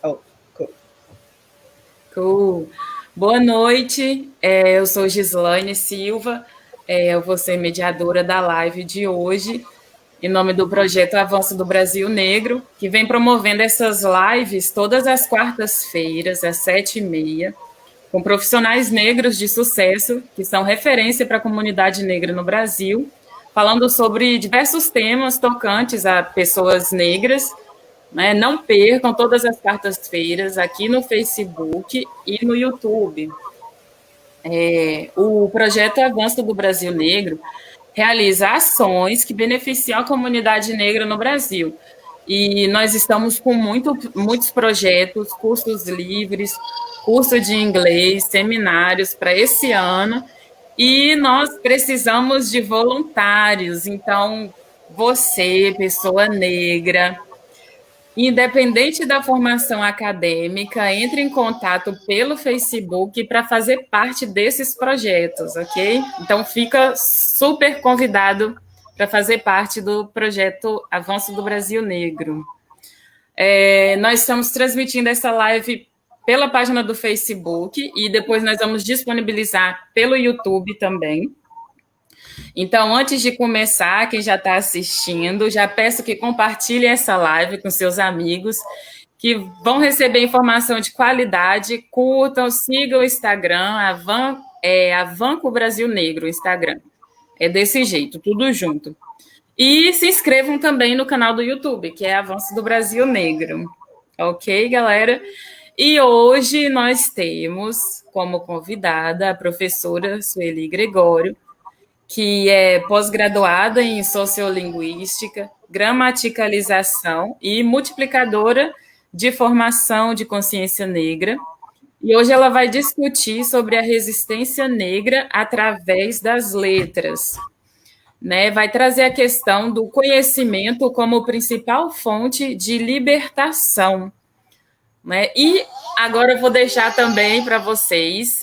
Oh, cool. Cool. Boa noite, eu sou Gislaine Silva, eu vou ser mediadora da live de hoje, em nome do projeto Avanço do Brasil Negro, que vem promovendo essas lives todas as quartas-feiras, às 7h30, com profissionais negros de sucesso, que são referência para a comunidade negra no Brasil, falando sobre diversos temas tocantes a pessoas negras, né? Não percam todas as quartas-feiras aqui no Facebook e no YouTube. O projeto Avanço do Brasil Negro realiza ações que beneficiam a comunidade negra no Brasil. E nós estamos com muitos projetos, cursos livres, curso de inglês, seminários para esse ano. E nós precisamos de voluntários. Então, você, pessoa negra, independente da formação acadêmica, entre em contato pelo Facebook para fazer parte desses projetos, ok? Então, fica super convidado para fazer parte do projeto Avanço do Brasil Negro. Nós estamos transmitindo essa live pela página do Facebook e depois nós vamos disponibilizar pelo YouTube também. Então, antes de começar, quem já está assistindo, já peço que compartilhe essa live com seus amigos, que vão receber informação de qualidade. Curtam, sigam o Instagram, Avanco Brasil Negro, o Instagram. É desse jeito, tudo junto. E se inscrevam também no canal do YouTube, que é Avanço do Brasil Negro. Ok, galera? E hoje nós temos como convidada a professora Sueli Gregório, que é pós-graduada em Sociolinguística, Gramaticalização e multiplicadora de formação de consciência negra. E hoje ela vai discutir sobre a resistência negra através das letras. Né? Vai trazer a questão do conhecimento como principal fonte de libertação. Né? E agora eu vou deixar também para vocês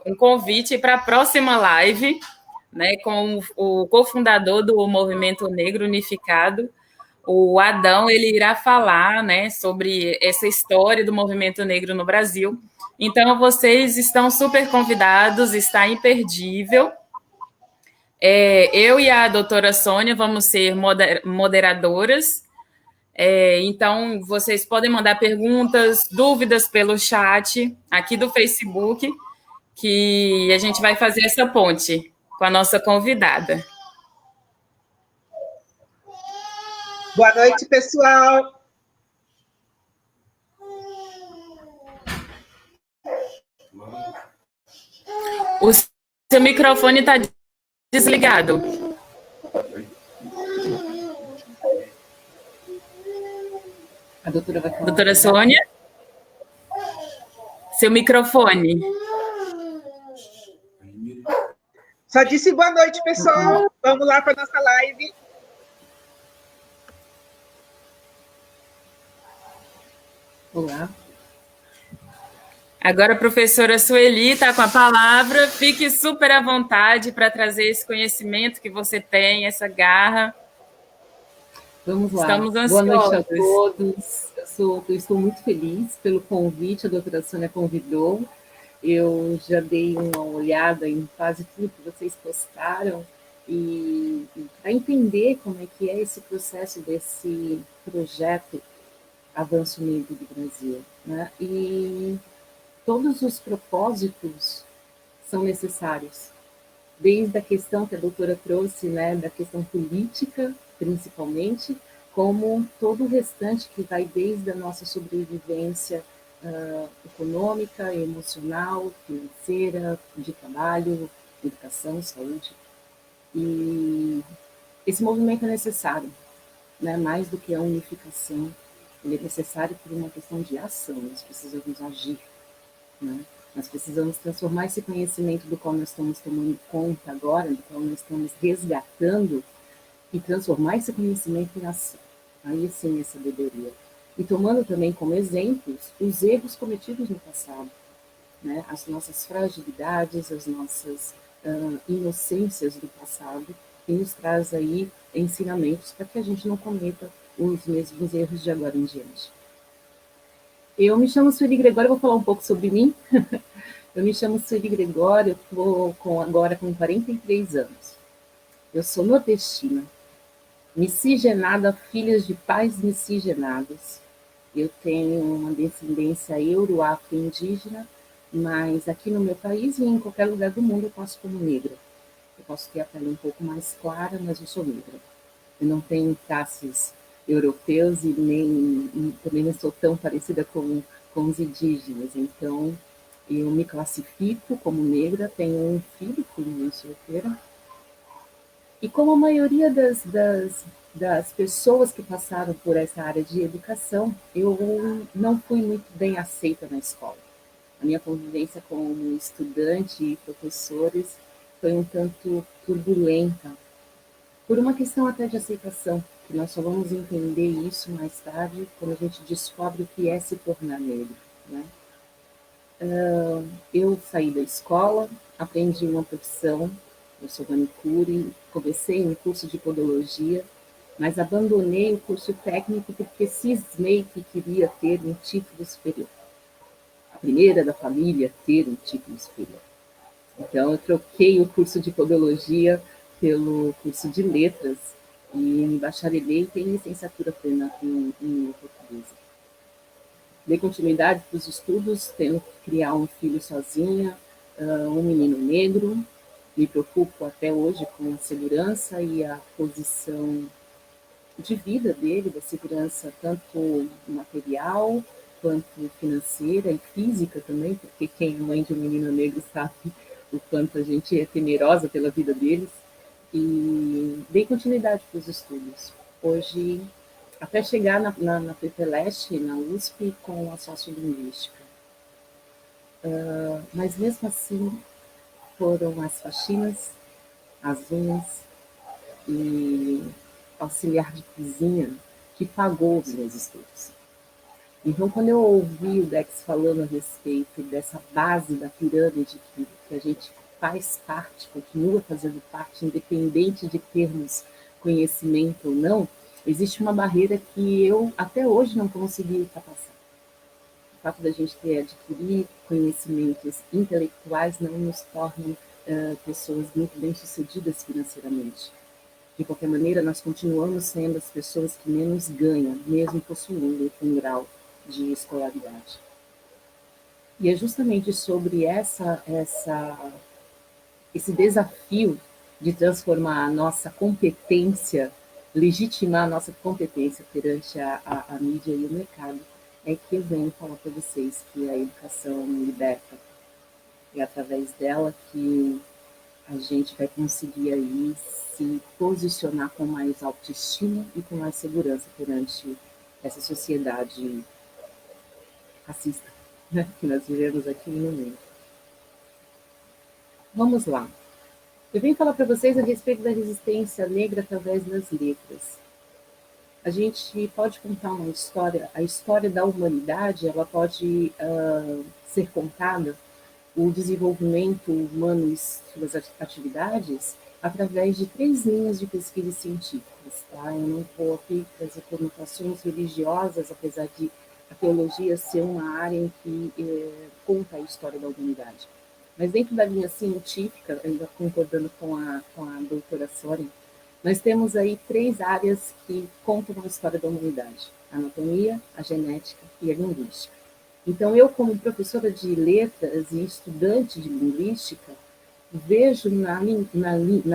um convite para a próxima live, né, com o cofundador do Movimento Negro Unificado, o Adão. Ele irá falar, né, sobre essa história do movimento negro no Brasil. Então, vocês estão super convidados, está imperdível. Eu e a doutora Sônia vamos ser moderadoras. Então, vocês podem mandar perguntas, dúvidas pelo chat aqui do Facebook, que a gente vai fazer essa ponte com a nossa convidada. Boa noite, pessoal. O seu microfone está desligado. A doutora vai falar. Doutora Sônia? Seu microfone. Só disse boa noite, pessoal. Vamos lá para a nossa live. Olá. Agora a professora Sueli está com a palavra. Fique super à vontade para trazer esse conhecimento que você tem, essa garra. Vamos lá. Estamos ansiosos. Boa noite a todos. Eu estou muito feliz pelo convite, a doutora Sônia convidou. Eu já dei uma olhada em quase tudo que vocês postaram e para entender como é que é esse processo desse projeto Avanço Negro do Brasil, né? E todos os propósitos são necessários, desde a questão que a doutora trouxe, né, da questão política, principalmente, como todo o restante que vai desde a nossa sobrevivência econômica, emocional, financeira, de trabalho, educação, saúde. E esse movimento é necessário, né, mais do que a unificação, ele é necessário por uma questão de ação, nós precisamos agir, né? Nós precisamos transformar esse conhecimento do qual nós estamos tomando conta agora, do qual nós estamos resgatando, e transformar esse conhecimento em ação. Aí sim é sabedoria. E tomando também como exemplos os erros cometidos no passado, né? As nossas fragilidades, as nossas inocências do passado, e nos traz aí ensinamentos para que a gente não cometa os mesmos erros de agora em diante. Eu me chamo Sueli Gregório, vou falar um pouco sobre mim. Eu me chamo Sueli Gregório, eu estou agora com 43 anos. Eu sou nordestina, miscigenada, filhas de pais miscigenados. Eu tenho uma descendência euro-afro-indígena, mas aqui no meu país e em qualquer lugar do mundo eu passo como negra. Eu posso ter a pele um pouco mais clara, mas eu sou negra. Eu não tenho traços europeus e também não sou tão parecida com os indígenas. Então, eu me classifico como negra, tenho um filho, fui mãe solteira. E como a maioria das pessoas que passaram por essa área de educação, eu não fui muito bem aceita na escola. A minha convivência com estudante e professores foi um tanto turbulenta, por uma questão até de aceitação, que nós só vamos entender isso mais tarde, quando a gente descobre o que é se tornar negro, né? Eu saí da escola, aprendi uma profissão, eu sou manicure, comecei um curso de podologia, mas abandonei o curso técnico porque cismei que queria ter um título superior. A primeira da família a ter um título superior. Então, eu troquei o curso de podologia pelo curso de letras e me bacharelei e tenho licenciatura plena em língua portuguesa. Dei continuidade para os estudos, tendo que criar um filho sozinha, um menino negro. Me preocupo até hoje com a segurança e a posição de vida dele, da segurança tanto material quanto financeira e física também, porque quem é mãe de um menino negro sabe o quanto a gente é temerosa pela vida deles. E dei continuidade para os estudos. Hoje, até chegar na FEPELESTE, na USP, com a sociolinguística. Mas mesmo assim, foram as faxinas, as unhas e auxiliar de cozinha que pagou os meus estudos. Então, quando eu ouvi o Dex falando a respeito dessa base da pirâmide que a gente faz parte, continua fazendo parte, independente de termos conhecimento ou não, existe uma barreira que eu até hoje não consegui ultrapassar. O fato da gente ter adquirido conhecimentos intelectuais não nos torna pessoas muito bem-sucedidas financeiramente. De qualquer maneira, nós continuamos sendo as pessoas que menos ganham, mesmo possuindo um grau de escolaridade. E é justamente sobre esse desafio de transformar a nossa competência, legitimar a nossa competência perante a mídia e o mercado, é que eu venho falar para vocês que a educação liberta. É através dela que a gente vai conseguir aí se posicionar com mais autoestima e com mais segurança perante essa sociedade racista, né, que nós vivemos aqui no mundo. Vamos lá. Eu venho falar para vocês a respeito da resistência negra através das letras. A gente pode contar uma história, a história da humanidade, ela pode ser contada, o desenvolvimento humano e suas atividades, através de 3 linhas de pesquisa científicas. Tá? Eu não vou aqui trazer conotações religiosas, apesar de a teologia ser uma área em que conta a história da humanidade. Mas dentro da linha científica, ainda concordando com a doutora Sônia, nós temos aí 3 áreas que contam a história da humanidade: a anatomia, a genética e a linguística. Então, eu, como professora de letras e estudante de linguística, vejo na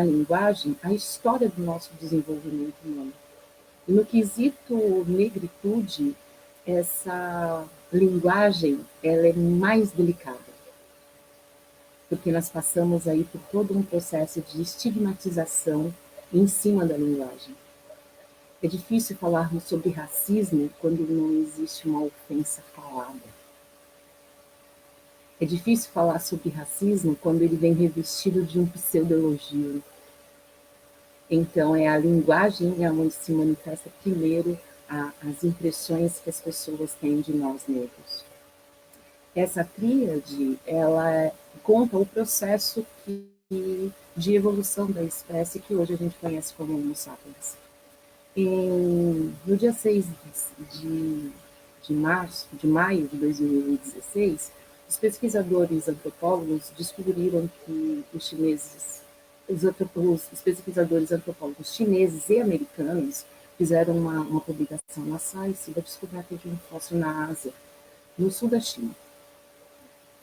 linguagem a história do nosso desenvolvimento humano. E no quesito negritude, essa linguagem ela é mais delicada, porque nós passamos aí por todo um processo de estigmatização em cima da linguagem. É difícil falarmos sobre racismo quando não existe uma ofensa falada. É difícil falar sobre racismo quando ele vem revestido de um pseudo-elogio. Então, é a linguagem onde se manifesta primeiro as impressões que as pessoas têm de nós negros. Essa tríade, ela conta o processo de evolução da espécie que hoje a gente conhece como Homo sapiens. No dia 6 de de maio de 2016, os pesquisadores antropólogos descobriram que os chineses, os pesquisadores antropólogos chineses e americanos fizeram uma publicação na Science da descoberta de um fóssil na Ásia, no sul da China,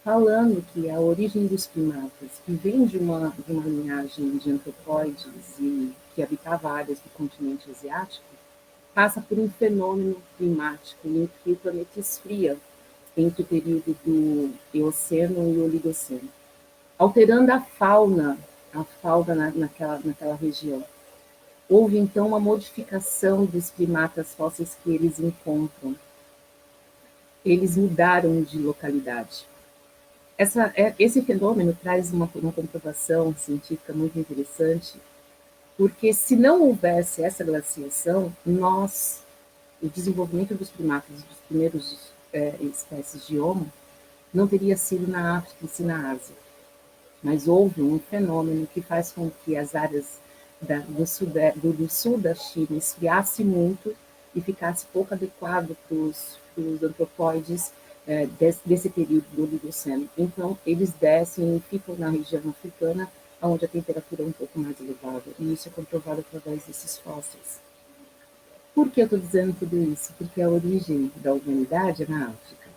falando que a origem dos primatas, que vem de uma linhagem de antropóides e que habitava áreas do continente asiático, passa por um fenômeno climático em que o planeta esfria entre o período do Eoceno e o Oligoceno, alterando a fauna naquela região. Houve, então, uma modificação dos primatas fósseis que eles encontram. Eles mudaram de localidade. Esse fenômeno traz uma comprovação científica muito interessante, porque se não houvesse essa glaciação, o desenvolvimento dos primatas, dos primeiros espécies de Homo, não teria sido na África e sim na Ásia. Mas houve um fenômeno que faz com que as áreas do sul da China esfriasse muito e ficasse pouco adequado para os antropóides desse período do Oligoceno. Então, eles descem e ficam na região africana, onde a temperatura é um pouco mais elevada. E isso é comprovado através desses fósseis. Por que eu estou dizendo tudo isso? Porque a origem da humanidade é na África.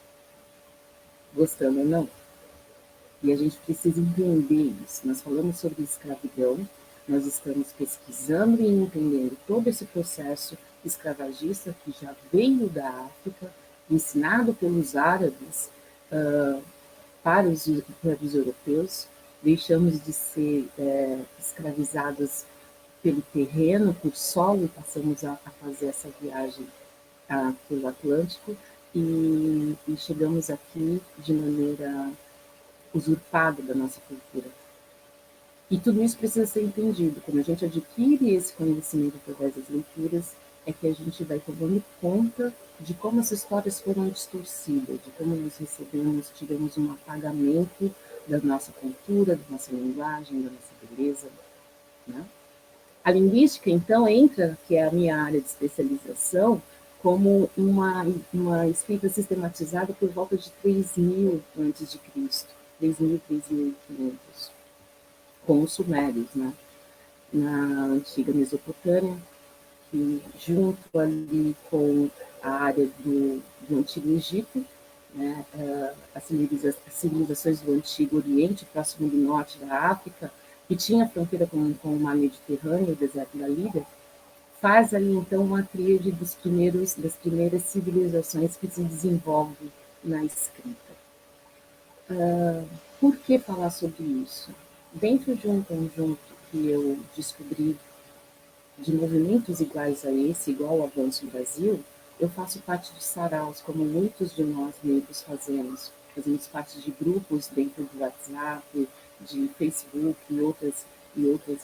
Gostando ou não? E a gente precisa entender isso. Nós falamos sobre escravidão, nós estamos pesquisando e entendendo todo esse processo escravagista que já veio da África, ensinado pelos árabes para os europeus. Deixamos de ser escravizados pelo terreno, por solo, e passamos a fazer essa viagem pelo Atlântico e chegamos aqui de maneira usurpada da nossa cultura. E tudo isso precisa ser entendido. Quando a gente adquire esse conhecimento através das leituras, é que a gente vai tomando conta de como as histórias foram distorcidas, de como nós tivemos um apagamento da nossa cultura, da nossa linguagem, da nossa beleza, né? A linguística, então, entra, que é a minha área de especialização, como uma escrita sistematizada por volta de 3.000 a.C., 3.000, 3.500, com os sumérios, né? Na antiga Mesopotâmia, que junto ali com a área do Antigo Egito, né, as civilizações do Antigo Oriente, próximo do norte da África, que tinha fronteira com o mar Mediterrâneo, o deserto da Líbia, faz ali então uma tríade das primeiras civilizações que se desenvolve na escrita. Por que falar sobre isso? Dentro de um conjunto que eu descobri de movimentos iguais a esse, igual ao Avanço Brasil, eu faço parte de saraus, como muitos de nós negros fazemos. Fazemos parte de grupos dentro do WhatsApp, de Facebook e outras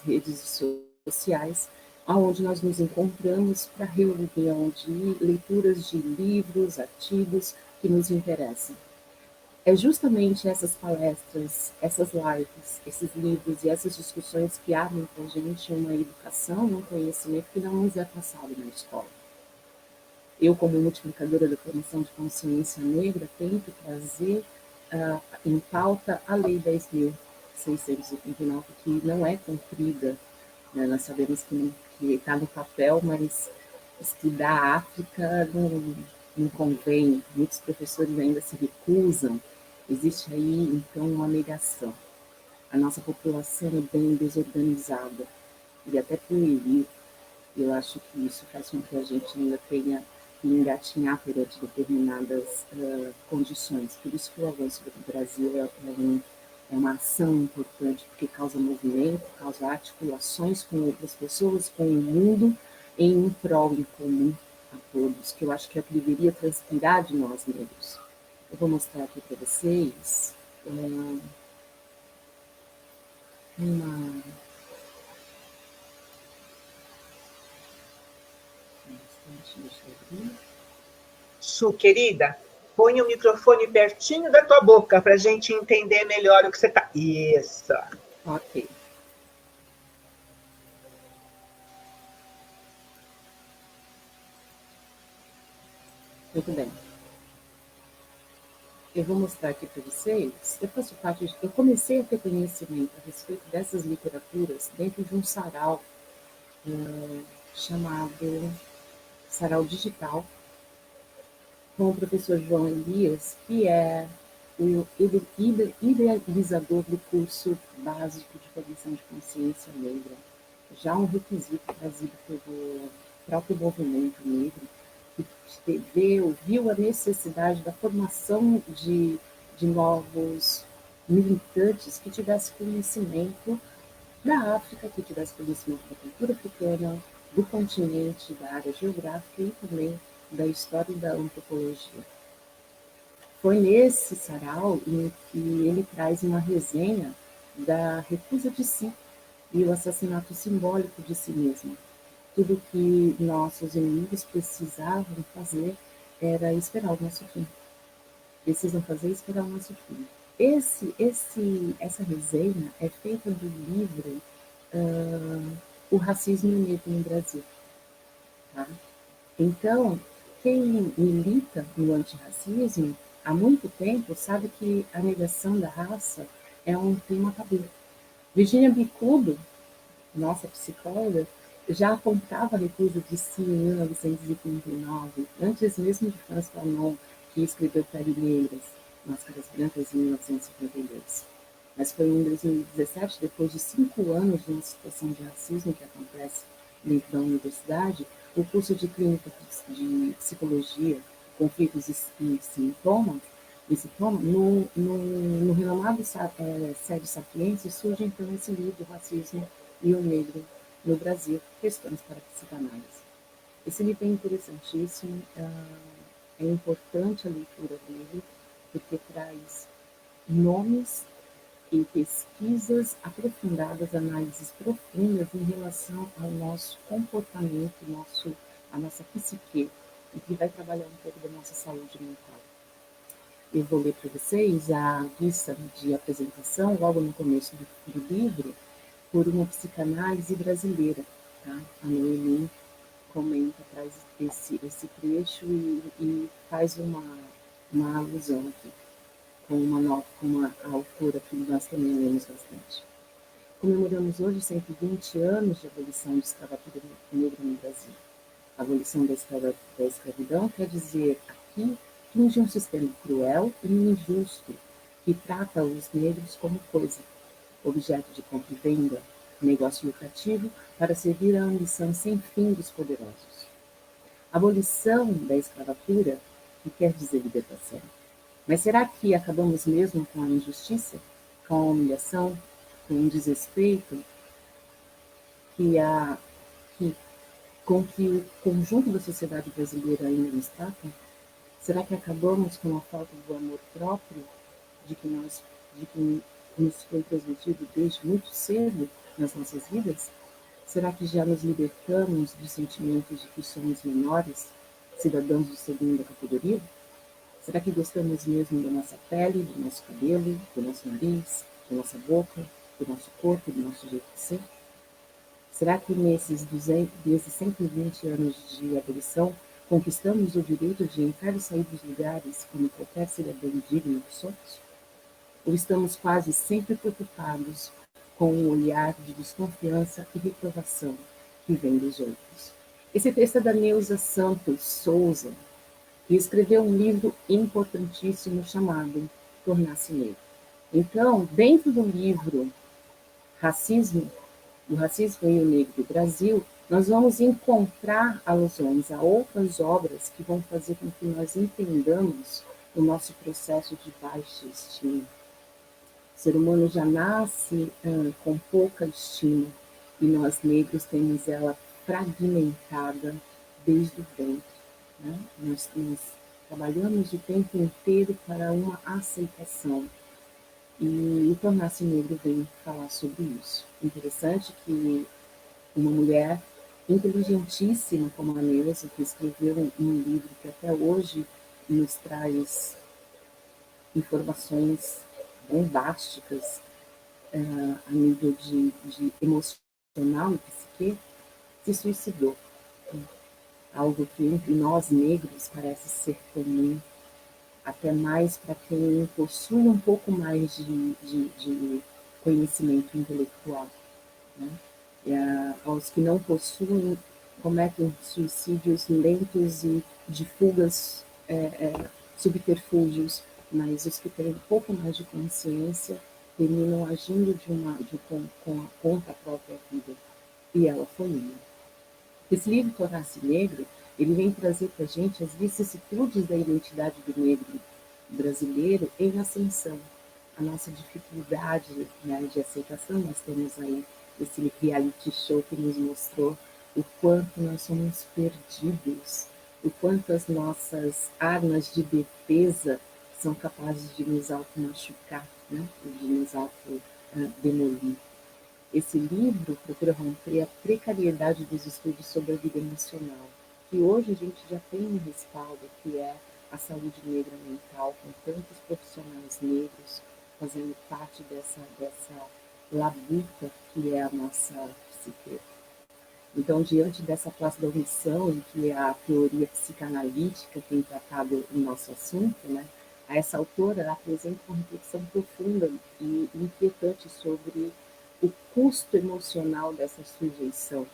redes sociais, onde nós nos encontramos para reunião de leituras de livros, artigos que nos interessam. É justamente essas palestras, essas lives, esses livros e essas discussões que abrem para a gente uma educação, um conhecimento que não nos é passado na escola. Eu, como multiplicadora da formação de consciência negra, tento trazer em pauta a Lei 10.689, que não é cumprida, né? Nós sabemos que está no papel, mas estudar a África não convém, muitos professores ainda se recusam. Existe aí, então, uma negação. A nossa população é bem desorganizada e até pueril. Eu acho que isso faz com que a gente ainda tenha que engatinhar perante determinadas condições. Por isso que o avanço do Brasil é uma ação importante, porque causa movimento, causa articulações com outras pessoas, com o mundo, em um prol em comum a todos, que eu acho que é o que deveria transpirar de nós negros. Eu vou mostrar aqui para vocês Su, querida, põe o microfone pertinho da tua boca para a gente entender melhor o que você está. Isso. Ok. Muito bem. eu vou mostrar aqui para vocês. Eu comecei a ter conhecimento a respeito dessas literaturas dentro de um sarau chamado Sarau Digital, com o professor João Elias, que é o idealizador do curso básico de cognição de consciência negra, já um requisito trazido pelo próprio movimento negro, que viu a necessidade da formação de novos militantes que tivessem conhecimento da África, que tivesse conhecimento da cultura africana, do continente, da área geográfica e também da história e da antropologia. Foi nesse sarau em que ele traz uma resenha da recusa de si e o assassinato simbólico de si mesmo. Tudo que nossos inimigos precisavam fazer era esperar o nosso fim. Precisam fazer esperar o nosso fim. Essa resenha é feita do livro O Racismo Negro no Brasil. Tá? Então, quem milita no antirracismo há muito tempo sabe que a negação da raça é um tema tabu. Virginia Bicudo, nossa psicóloga, já apontava a recusa de si em 1939, antes mesmo de Franz Fanon, que escreveu Pele Negras, Máscaras Brancas, em 1952. Mas foi em 2017, depois de 5 anos de uma situação de racismo que acontece dentro da universidade, o curso de Clínica de Psicologia, Conflitos e Sintomas, no renomado Sede Sapiense, surge então esse livro, Racismo e o Negro no Brasil, Questões para a Psicanálise. Esse livro é interessantíssimo, é importante a leitura dele, porque traz nomes e pesquisas aprofundadas, análises profundas em relação ao nosso comportamento, a nossa psique, e que vai trabalhar um pouco da nossa saúde mental. Eu vou ler para vocês a vista de apresentação, logo no começo do livro, por uma psicanálise brasileira. Tá? A Noemi comenta, traz esse trecho e faz uma alusão aqui, com uma autora que nós também lemos bastante. Comemoramos hoje 120 anos de abolição de escravatura negra no Brasil. A abolição da escravidão quer dizer aqui fim de um sistema cruel e injusto que trata os negros como coisa, objeto de compra e venda, negócio lucrativo para servir à ambição sem fim dos poderosos. A abolição da escravatura, que quer dizer libertação. Mas será que acabamos mesmo com a injustiça, com a humilhação, com o desrespeito com que o conjunto da sociedade brasileira ainda nos trata? Será que acabamos com a falta do amor próprio de que nos foi transmitido desde muito cedo nas nossas vidas? Será que já nos libertamos dos sentimentos de que somos menores, cidadãos de segunda categoria? Será que gostamos mesmo da nossa pele, do nosso cabelo, do nosso nariz, da nossa boca, do nosso corpo, do nosso jeito de ser? Será que nesses 120 anos de abolição conquistamos o direito de entrar e sair dos lugares como qualquer cidadão digno que somos? Ou estamos quase sempre preocupados com um olhar de desconfiança e reprovação que vem dos outros? Esse texto é da Neuza Santos Souza, que escreveu um livro importantíssimo chamado Tornar-se Negro. Então, dentro do livro Racismo, o Racismo e o Negro do Brasil, nós vamos encontrar alusões a outras obras que vão fazer com que nós entendamos o nosso processo de baixa estima. O ser humano já nasce com pouca estima e nós negros temos ela fragmentada desde o ventre. Né? Nós trabalhamos o tempo inteiro para uma aceitação. E o Tornar-se Negro vem falar sobre isso. Interessante que uma mulher inteligentíssima como a Neuza, que escreveu um livro que até hoje nos traz informações bombásticas a nível de emocional e psique, se suicidou. Algo que entre nós negros parece ser comum. até mais para quem possui um pouco mais de conhecimento intelectual, né? Aos que não possuem, cometem suicídios lentos e de fugas, subterfúgios, mas os que têm um pouco mais de consciência terminam agindo contra a própria vida. E ela foi uma. Esse livro, Tornar-se Negro, ele vem trazer para a gente as vicissitudes da identidade do negro brasileiro em ascensão. A nossa dificuldade, né, de aceitação, nós temos aí esse reality show que nos mostrou o quanto nós somos perdidos, o quanto as nossas armas de defesa são capazes de nos auto-machucar, né, de nos auto-demolir. Esse livro procura romper a precariedade dos estudos sobre a vida emocional, que hoje a gente já tem um respaldo, que é a saúde negra mental, com tantos profissionais negros fazendo parte dessa labuta que é a nossa psique. Então, diante dessa classe da omissão, em que a teoria psicanalítica tem tratado o nosso assunto, né, essa autora apresenta uma reflexão profunda e inquietante sobre o custo emocional dessa sujeição,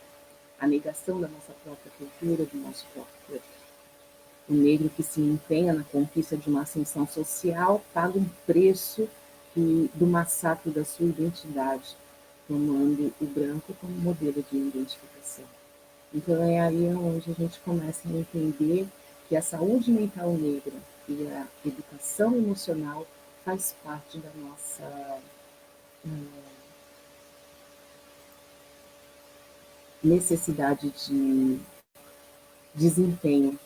a negação da nossa própria cultura, do nosso próprio corpo. O negro que se empenha na conquista de uma ascensão social paga um preço do massacre da sua identidade, tomando o branco como modelo de identificação. Então é aí onde a gente começa a entender que a saúde mental negra e a educação emocional faz parte da nossa necessidade de desempenho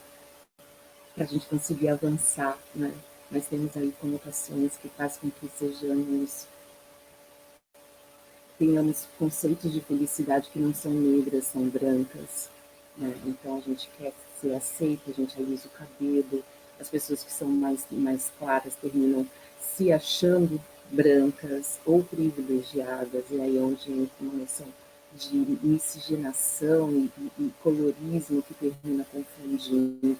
para a gente conseguir avançar, né? Nós temos aí conotações que fazem com que tenhamos conceitos de felicidade que não são negras, são brancas, né? Então a gente quer ser aceito, a gente alisa o cabelo, as pessoas que são mais claras terminam se achando brancas ou privilegiadas, e aí é onde entra uma noção de miscigenação e colorismo que termina confundindo.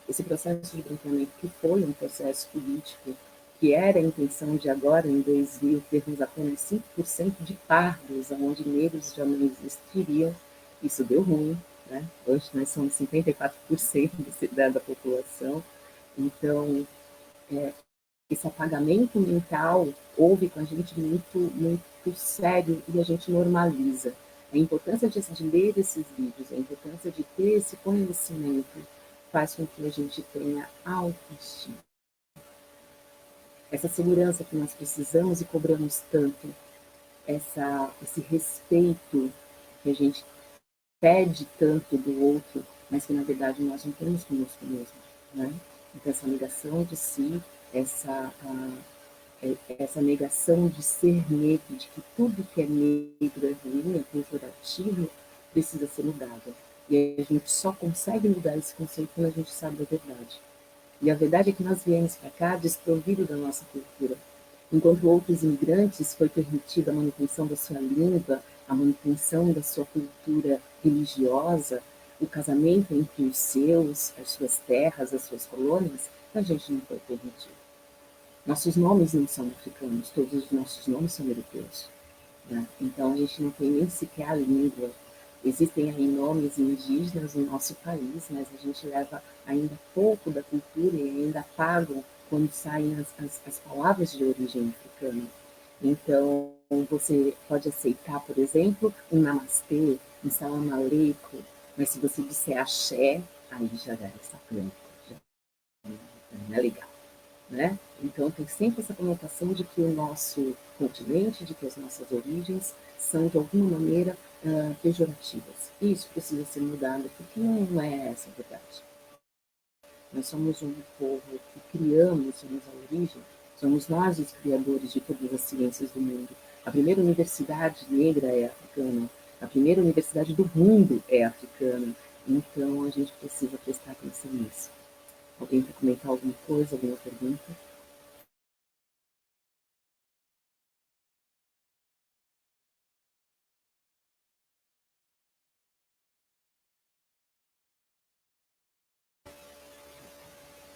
Esse processo de branqueamento, que foi um processo político, que era a intenção de agora, em 2000, termos apenas 5% de pardos, onde negros já não existiriam, isso deu ruim, né? Hoje nós somos 54% da população, então esse apagamento mental houve com a gente muito sério e a gente normaliza. A importância de ler esses livros, a importância de ter esse conhecimento faz com que a gente tenha autoestima. Essa segurança que nós precisamos e cobramos tanto, esse respeito que a gente pede tanto do outro, mas que na verdade nós não temos conosco mesmo, né? Então essa negação de si, essa negação de ser negro, de que tudo que é negro é ruim, é pejorativo, precisa ser mudado. E a gente só consegue mudar esse conceito quando a gente sabe a verdade. E a verdade é que nós viemos para cá desprovido da nossa cultura. Enquanto outros imigrantes foi permitida a manutenção da sua língua, a manutenção da sua cultura religiosa, o casamento entre as suas terras, as suas colônias, a gente não foi permitido. Nossos nomes não são africanos, todos os nossos nomes são europeus, né? Então a gente não tem nem sequer a língua. Existem aí nomes indígenas no nosso país, mas a gente leva ainda pouco da cultura e ainda pagam quando saem as palavras de origem africana. Então, você pode aceitar, por exemplo, um namastê, um salam aleikum, mas se você disser axé, aí já é sacrânico, já não é legal, né? Então, tem sempre essa conotação de que o nosso continente, de que as nossas origens são, de alguma maneira, pejorativas. E isso precisa ser mudado, porque não é essa a verdade. Nós somos um povo que somos a origem, somos nós os criadores de todas as ciências do mundo. A primeira universidade negra é africana, a primeira universidade do mundo é africana. Então, a gente precisa prestar atenção nisso. Alguém quer comentar alguma coisa, alguma pergunta?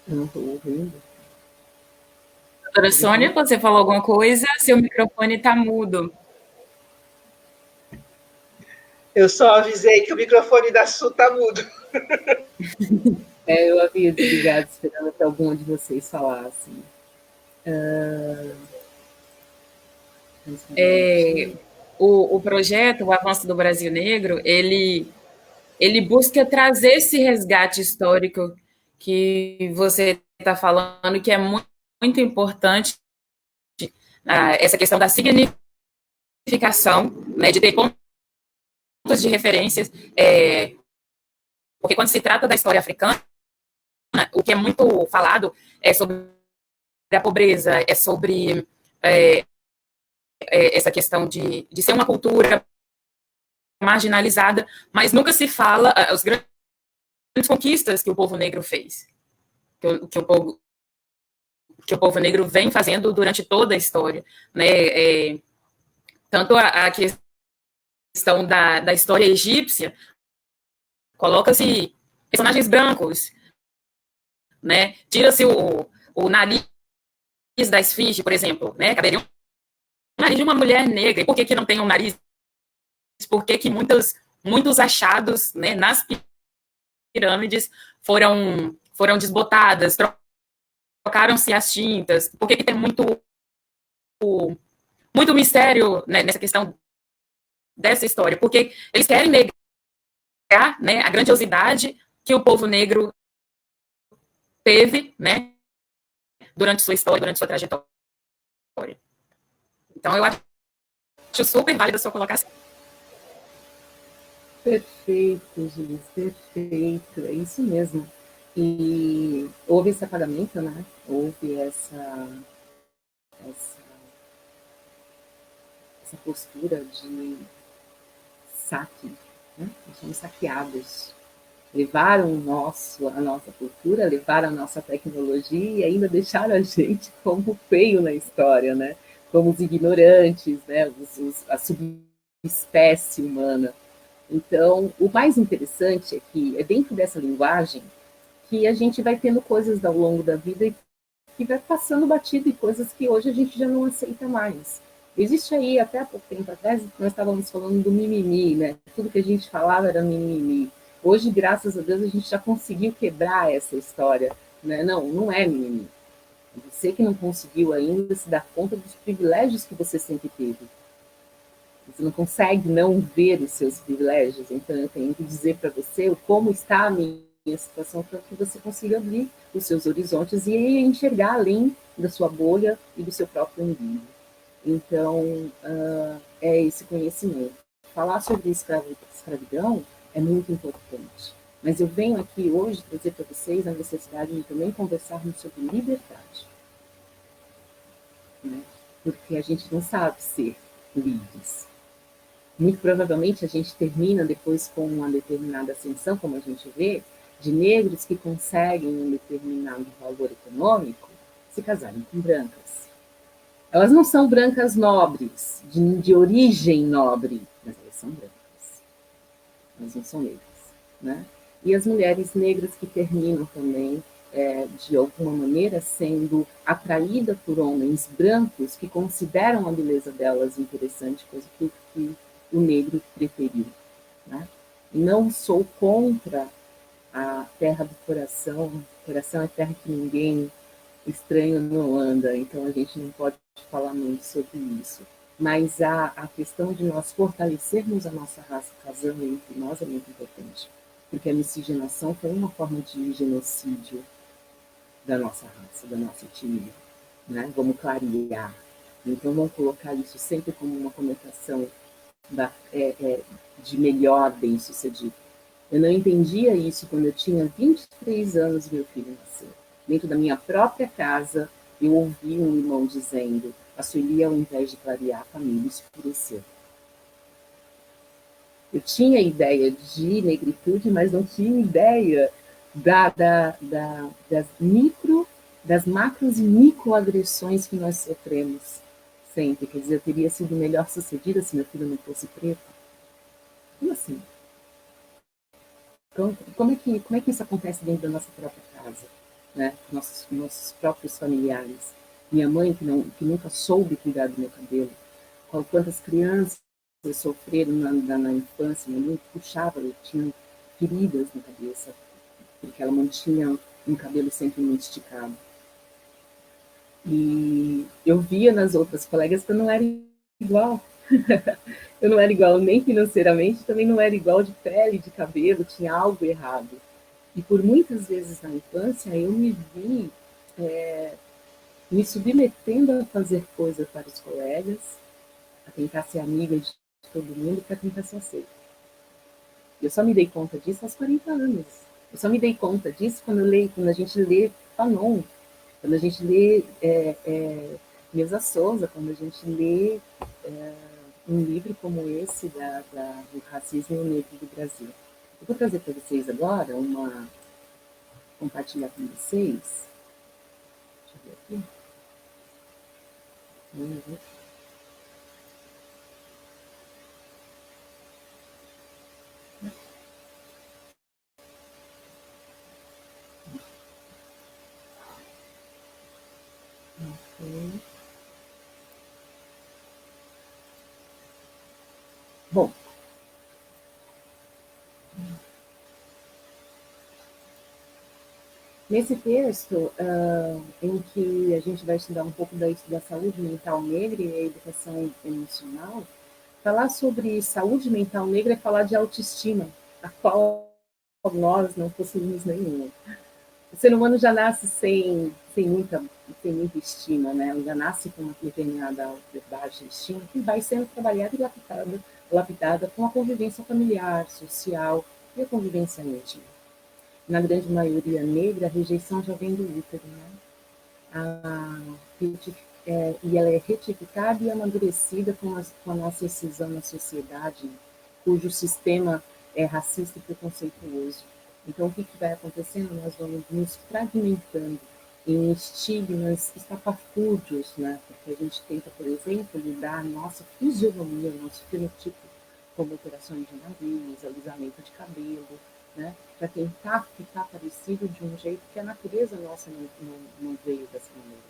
Não estou ouvindo. Doutora Sônia, você falou alguma coisa? Seu microfone está mudo. Eu só avisei que o microfone da Su está mudo. Eu havia desligado esperando até algum de vocês falassem. O projeto, o Avanço do Brasil Negro, ele busca trazer esse resgate histórico que você está falando, que é muito, muito importante, essa questão da significação, né, de ter pontos de referências, porque quando se trata da história africana, o que é muito falado é sobre a pobreza, é sobre essa questão de ser uma cultura marginalizada, mas nunca se fala as grandes conquistas que o povo negro fez, que o povo negro vem fazendo durante toda a história, né? Tanto a questão da história egípcia, coloca-se personagens brancos, né? Tira-se o nariz da esfinge, por exemplo, né? Caberia um nariz de uma mulher negra. E por que não tem um nariz? Por que muitos achados, né, nas pirâmides foram desbotadas, trocaram-se as tintas? Por que tem muito mistério, né, nessa questão dessa história? Porque eles querem negar, né, a grandiosidade que o povo negro teve, né, durante sua história, durante sua trajetória. Então, eu acho super válida a sua colocação. Perfeito, Gis, perfeito, é isso mesmo. E houve esse apagamento, né? Houve essa postura de saque, né? Nós somos saqueados. Levaram a nossa cultura, levaram a nossa tecnologia e ainda deixaram a gente como feio na história, né? Como os ignorantes, né? A subespécie humana. Então, o mais interessante é que é dentro dessa linguagem que a gente vai tendo coisas ao longo da vida e que vai passando batido e coisas que hoje a gente já não aceita mais. Existe aí, até há pouco tempo atrás, nós estávamos falando do mimimi, né? Tudo que a gente falava era mimimi. Hoje, graças a Deus, a gente já conseguiu quebrar essa história, né? Não é mimimi. Você que não conseguiu ainda se dar conta dos privilégios que você sempre teve. Você não consegue não ver os seus privilégios, então eu tenho que dizer para você como está a minha situação para que você consiga abrir os seus horizontes e enxergar além da sua bolha e do seu próprio umbigo. Então, é esse conhecimento. Falar sobre escravidão é muito importante, mas eu venho aqui hoje trazer para vocês a necessidade de também conversarmos sobre liberdade, né? Porque a gente não sabe ser livres. Muito provavelmente a gente termina depois com uma determinada ascensão, como a gente vê, de negros que conseguem um determinado valor econômico se casarem com brancas. Elas não são brancas nobres, de origem nobre, mas elas são brancas. Elas não são negras, né? E as mulheres negras que terminam também, de alguma maneira, sendo atraídas por homens brancos que consideram a beleza delas interessante, coisa que o negro preferiu, né? Não sou contra a terra do coração. O coração é terra que ninguém estranho não anda, então a gente não pode falar muito sobre isso. Mas a questão de nós fortalecermos a nossa raça casando entre nós é muito importante, porque a miscigenação foi uma forma de genocídio da nossa raça, da nossa etnia, né? Vamos clarear. Então vamos colocar isso sempre como uma conotação de melhor, bem-sucedido. Eu não entendia isso quando eu tinha 23 anos e meu filho nasceu. Dentro da minha própria casa, eu ouvi um irmão dizendo: a Sueli, ao invés de clarear a família, escureceu. Eu tinha ideia de negritude, mas não tinha ideia das macros e microagressões que nós sofremos sempre. Quer dizer, eu teria sido melhor sucedida se meu filho não fosse preto. Como assim? Então, como é que isso acontece dentro da nossa própria casa, né? Nossos próprios familiares. minha mãe, que nunca soube cuidar do meu cabelo, quantas crianças sofreram na infância, minha mãe puxava, eu tinha feridas na cabeça, porque ela mantinha um cabelo sempre muito esticado. E eu via nas outras colegas que eu não era igual. Eu não era igual nem financeiramente, também não era igual de pele, de cabelo, tinha algo errado. E por muitas vezes na infância eu me vi me submetendo a fazer coisas para os colegas, a tentar ser amiga de todo mundo, para tentar ser aceita. Eu só me dei conta disso aos 40 anos. Eu só me dei conta disso quando a gente lê Fanon, quando a gente lê Neuza Souza, quando a gente lê um livro como esse do racismo negro do Brasil. Eu vou trazer para vocês agora compartilhar com vocês. Deixa eu ver aqui. Bom, nesse texto, em que a gente vai estudar um pouco da saúde mental negra e a educação emocional, falar sobre saúde mental negra é falar de autoestima, a qual nós não possuímos nenhuma. O ser humano já nasce sem muita estima, né? Ele já nasce com uma determinada baixa estima que vai sendo trabalhada e lapidada com a convivência familiar, social e a convivência íntima. Na grande maioria negra, a rejeição já vem do útero, né? E ela é retificada e amadurecida com a nossa incisão na sociedade, cujo sistema é racista e preconceituoso. Então, o que vai acontecendo? Nós vamos nos fragmentando em estigmas estapafúrdios, né? Porque a gente tenta, por exemplo, lidar a nossa fisionomia, o nosso fenotipo, como operações de nariz, alisamento de cabelo, né? Para tentar ficar parecido de um jeito que a natureza nossa não veio dessa maneira.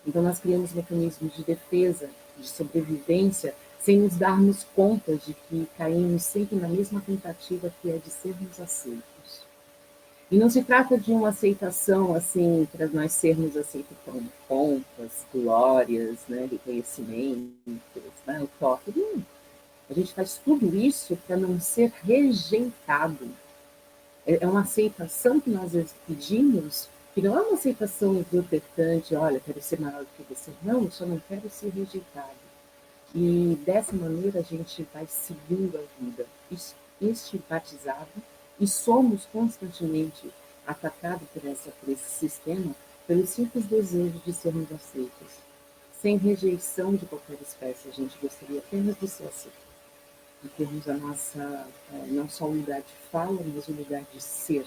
Então, nós criamos mecanismos de defesa, de sobrevivência, sem nos darmos conta de que caímos sempre na mesma tentativa que é de sermos aceitos. E não se trata de uma aceitação, assim, para nós sermos aceitos como pompas, glórias, né, reconhecimentos, né, o toque. Não. A gente faz tudo isso para não ser rejeitado. É uma aceitação que nós pedimos, que não é uma aceitação exorbitante, olha, quero ser maior do que você. Não, eu só não quero ser rejeitado. E dessa maneira a gente vai seguindo a vida, estigmatizado, e somos constantemente atacados por esse sistema, pelos simples desejos de sermos aceitos. Sem rejeição de qualquer espécie, a gente gostaria apenas de ser aceito, de termos a nossa, não só o lugar de fala, mas o lugar de ser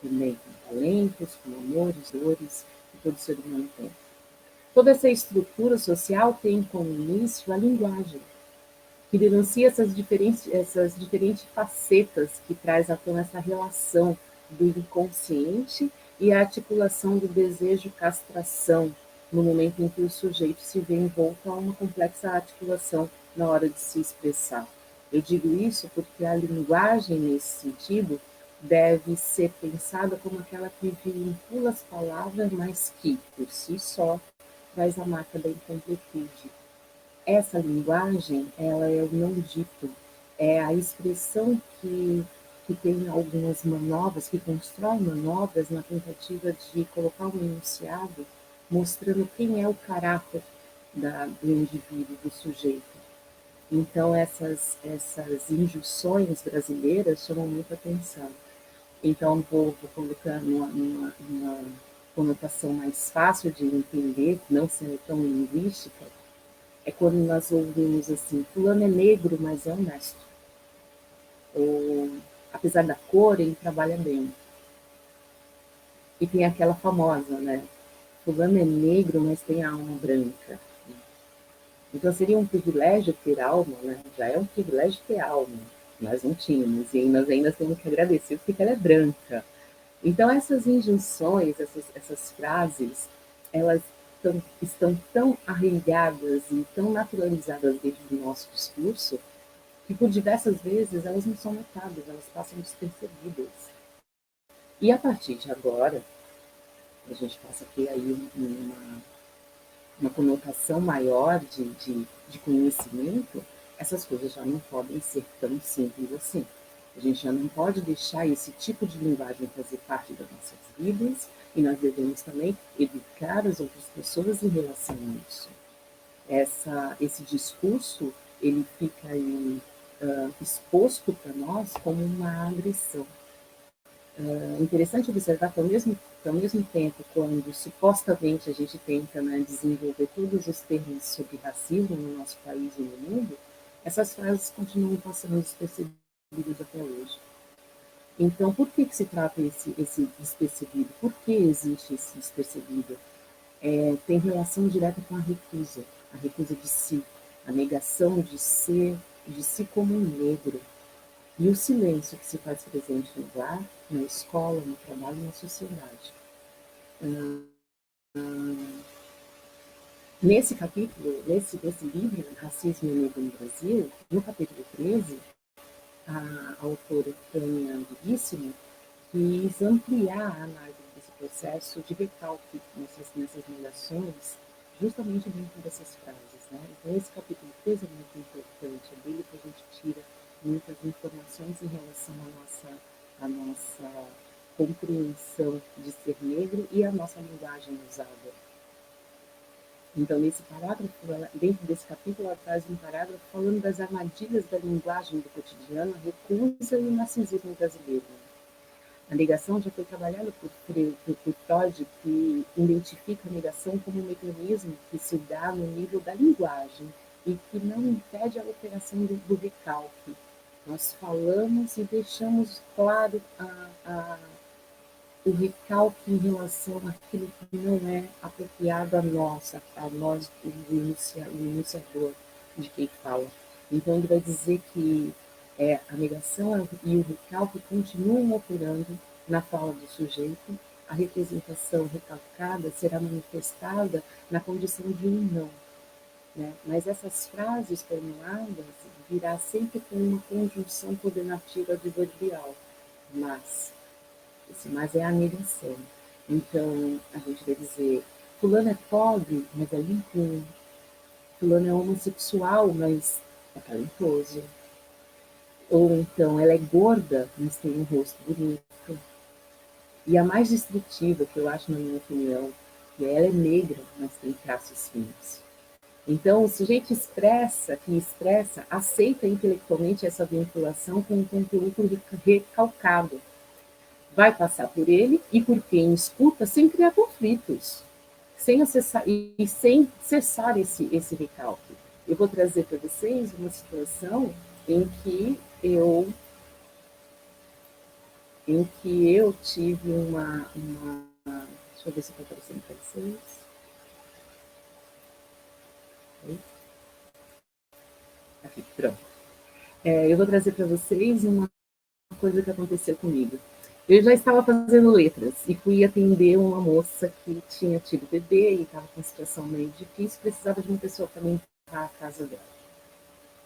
também, com talentos, com amores, dores, que todo ser humano tem. Toda essa estrutura social tem como início a linguagem, que denuncia essas diferentes facetas que traz à tona essa relação do inconsciente e a articulação do desejo-castração, no momento em que o sujeito se vê envolto a uma complexa articulação na hora de se expressar. Eu digo isso porque a linguagem, nesse sentido, deve ser pensada como aquela que vincula as palavras, mas que, por si só, traz a marca da incompletude. Essa linguagem, ela é o não dito, é a expressão que tem algumas manobras, que constrói manobras na tentativa de colocar um enunciado mostrando quem é o caráter do indivíduo, do sujeito. Então, essas injunções brasileiras chamam muita atenção. Então, vou colocar numa conotação mais fácil de entender, não sendo tão linguística, é quando nós ouvimos assim, fulano é negro, mas é honesto. Ou, apesar da cor, ele trabalha bem. E tem aquela famosa, né? Fulano é negro, mas tem a alma branca. Então seria um privilégio ter alma, né? Já é um privilégio ter alma. Nós não tínhamos, e nós ainda temos que agradecer porque ela é branca. Então essas injunções, essas frases, elas estão tão arraigadas e tão naturalizadas dentro do nosso discurso que, por diversas vezes, elas não são notadas, elas passam despercebidas. E a partir de agora, a gente passa a ter aí uma conotação maior de conhecimento, essas coisas já não podem ser tão simples assim. A gente já não pode deixar esse tipo de linguagem fazer parte das nossas vidas e nós devemos também educar as outras pessoas em relação a isso. Esse discurso, ele fica aí exposto para nós como uma agressão. É interessante observar que, ao mesmo tempo, quando supostamente a gente tenta, né, desenvolver todos os termos sobre racismo no nosso país e no mundo, essas frases continuam passando despercebidas até hoje. Então, por que se trata esse despercebido? Por que existe esse despercebido? Tem relação direta com a recusa de si, a negação de ser, de si como um negro. E o silêncio que se faz presente no lar, na escola, no trabalho e na sociedade. Nesse capítulo, nesse livro, Racismo e Negro no Brasil, no capítulo 13, a autora Tânia Veríssimo quis ampliar a análise desse processo de recalque nessas negações, justamente dentro dessas frases. Né? Então, esse capítulo 13 é muito importante, é dele que a gente tira muitas informações em relação à nossa compreensão de ser negro e a nossa linguagem usada. Então, nesse parágrafo, dentro desse capítulo, ela traz um parágrafo falando das armadilhas da linguagem do cotidiano, a recusa e o narcisismo brasileiro. A negação já foi trabalhada por Freud, que identifica a negação como um mecanismo que se dá no nível da linguagem e que não impede a operação do recalque. Nós falamos e deixamos claro o recalque em relação àquilo que não é apropriado a nós o iniciador de quem fala. Então, ele vai dizer que a negação e o recalque continuam operando na fala do sujeito. A representação recalcada será manifestada na condição de um não. Né? Mas essas frases formuladas virá sempre com uma conjunção coordenativa adverbial. Esse mas é a negação. Então, a gente vai dizer, fulano é pobre, mas é limpinho. Fulano é homossexual, mas é talentoso. Ou então, ela é gorda, mas tem um rosto bonito. E a mais destrutiva, que eu acho, na minha opinião, que ela é negra, mas tem traços finos. Então, o sujeito aceita intelectualmente essa vinculação com um conteúdo recalcado. Vai passar por ele e por quem escuta sem criar conflitos, sem cessar esse recalque. Eu vou trazer para vocês uma situação em que eu tive uma deixa eu ver se está aparecendo para vocês. Aqui, pronto. Eu vou trazer para vocês uma coisa que aconteceu comigo. Eu já estava fazendo letras e fui atender uma moça que tinha tido bebê e estava com uma situação meio difícil, precisava de uma pessoa para limpar a casa dela.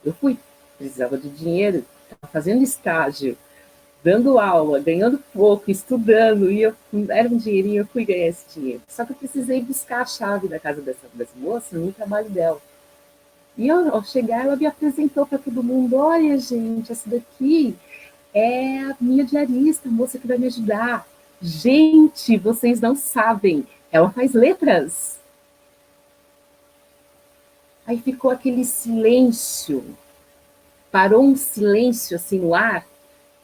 Eu fui, precisava de dinheiro, estava fazendo estágio, dando aula, ganhando pouco, estudando, e era um dinheirinho, eu fui ganhar esse dinheiro. Só que eu precisei buscar a chave da casa dessa moça no trabalho dela. E ao chegar, ela me apresentou para todo mundo, olha, gente, essa daqui é a minha diarista, a moça que vai me ajudar. Gente, vocês não sabem, ela faz letras. Aí ficou aquele silêncio, parou um silêncio assim no ar,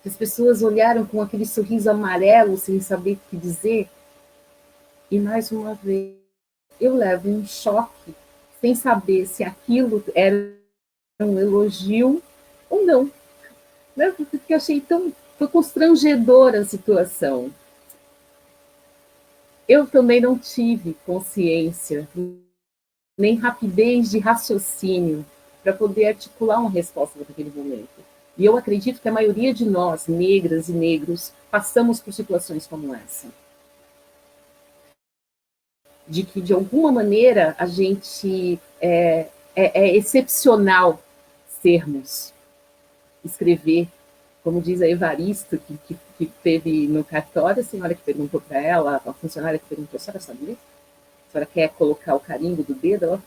que as pessoas olharam com aquele sorriso amarelo, sem saber o que dizer. E mais uma vez, eu levo um choque, sem saber se aquilo era um elogio ou não. Porque eu achei foi constrangedora a situação. Eu também não tive consciência, nem rapidez de raciocínio para poder articular uma resposta naquele momento. E eu acredito que a maioria de nós, negras e negros, passamos por situações como essa. de que, de alguma maneira, a gente é excepcional sermos, escrever. Como diz a Evaristo, que teve no cartório, a senhora que perguntou para ela, a funcionária que perguntou, a senhora sabe ler? A senhora quer colocar o carimbo do dedo? Ela...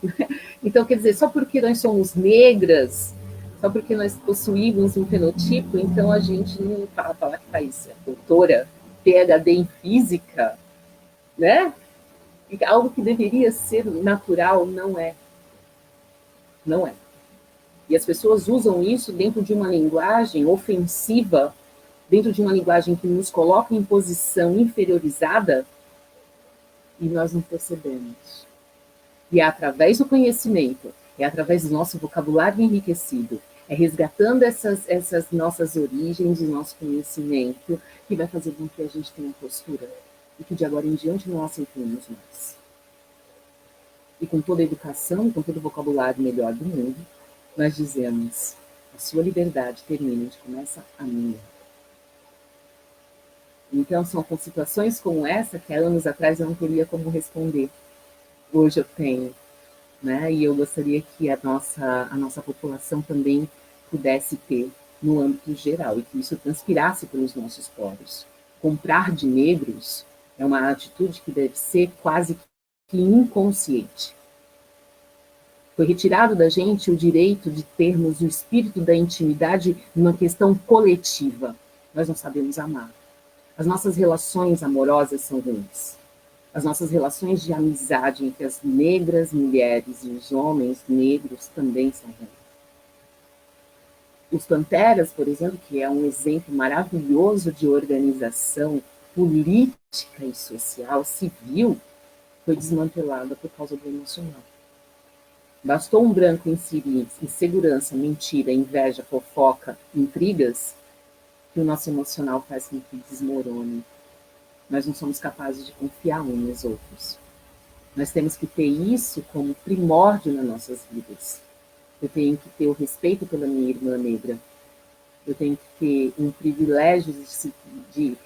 Então, quer dizer, só porque nós somos negras, só porque nós possuímos um fenotipo, então a gente não fala que faz doutora, PhD em física, né? E algo que deveria ser natural, não é. Não é. E as pessoas usam isso dentro de uma linguagem ofensiva, dentro de uma linguagem que nos coloca em posição inferiorizada, e nós não percebemos. E é através do conhecimento, é através do nosso vocabulário enriquecido, é resgatando essas nossas origens e nosso conhecimento que vai fazer com que a gente tenha postura e que de agora em diante não aceitemos mais. E com toda a educação, com todo o vocabulário melhor do mundo, nós dizemos, a sua liberdade termina onde começa a minha. Então, são com situações como essa que há anos atrás eu não teria como responder. Hoje eu tenho, né? E eu gostaria que a nossa população também pudesse ter no âmbito geral e que isso transpirasse pelos nossos poros. Comprar de negros é uma atitude que deve ser quase que inconsciente. Foi retirado da gente o direito de termos o espírito da intimidade numa questão coletiva. Nós não sabemos amar. As nossas relações amorosas são ruins. As nossas relações de amizade entre as negras mulheres e os homens negros também são ruins. Os Panteras, por exemplo, que é um exemplo maravilhoso de organização política e social, civil, foi desmantelada por causa do emocional. Bastou um branco inserir insegurança, mentira, inveja, fofoca, intrigas, que o nosso emocional faz com que desmorone. Nós não somos capazes de confiar uns nos outros. Nós temos que ter isso como primórdio nas nossas vidas. Eu tenho que ter o respeito pela minha irmã negra. Eu tenho que ter um privilégio de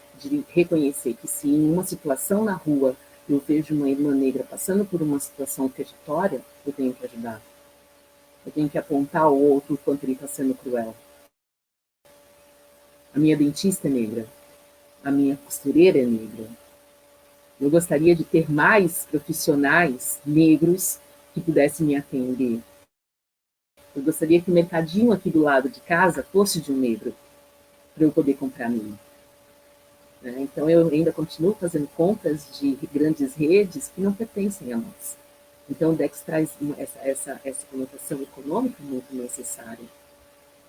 reconhecer que se em uma situação na rua eu vejo uma irmã negra passando por uma situação vexatória, eu tenho que ajudar. Eu tenho que apontar ao outro o quanto ele está sendo cruel. A minha dentista é negra. A minha costureira é negra. Eu gostaria de ter mais profissionais negros que pudessem me atender. Eu gostaria que o mercadinho aqui do lado de casa fosse de um negro, para eu poder comprar nele. Então, eu ainda continuo fazendo compras de grandes redes que não pertencem a nós. Então, o DEX traz essa conotação econômica muito necessária.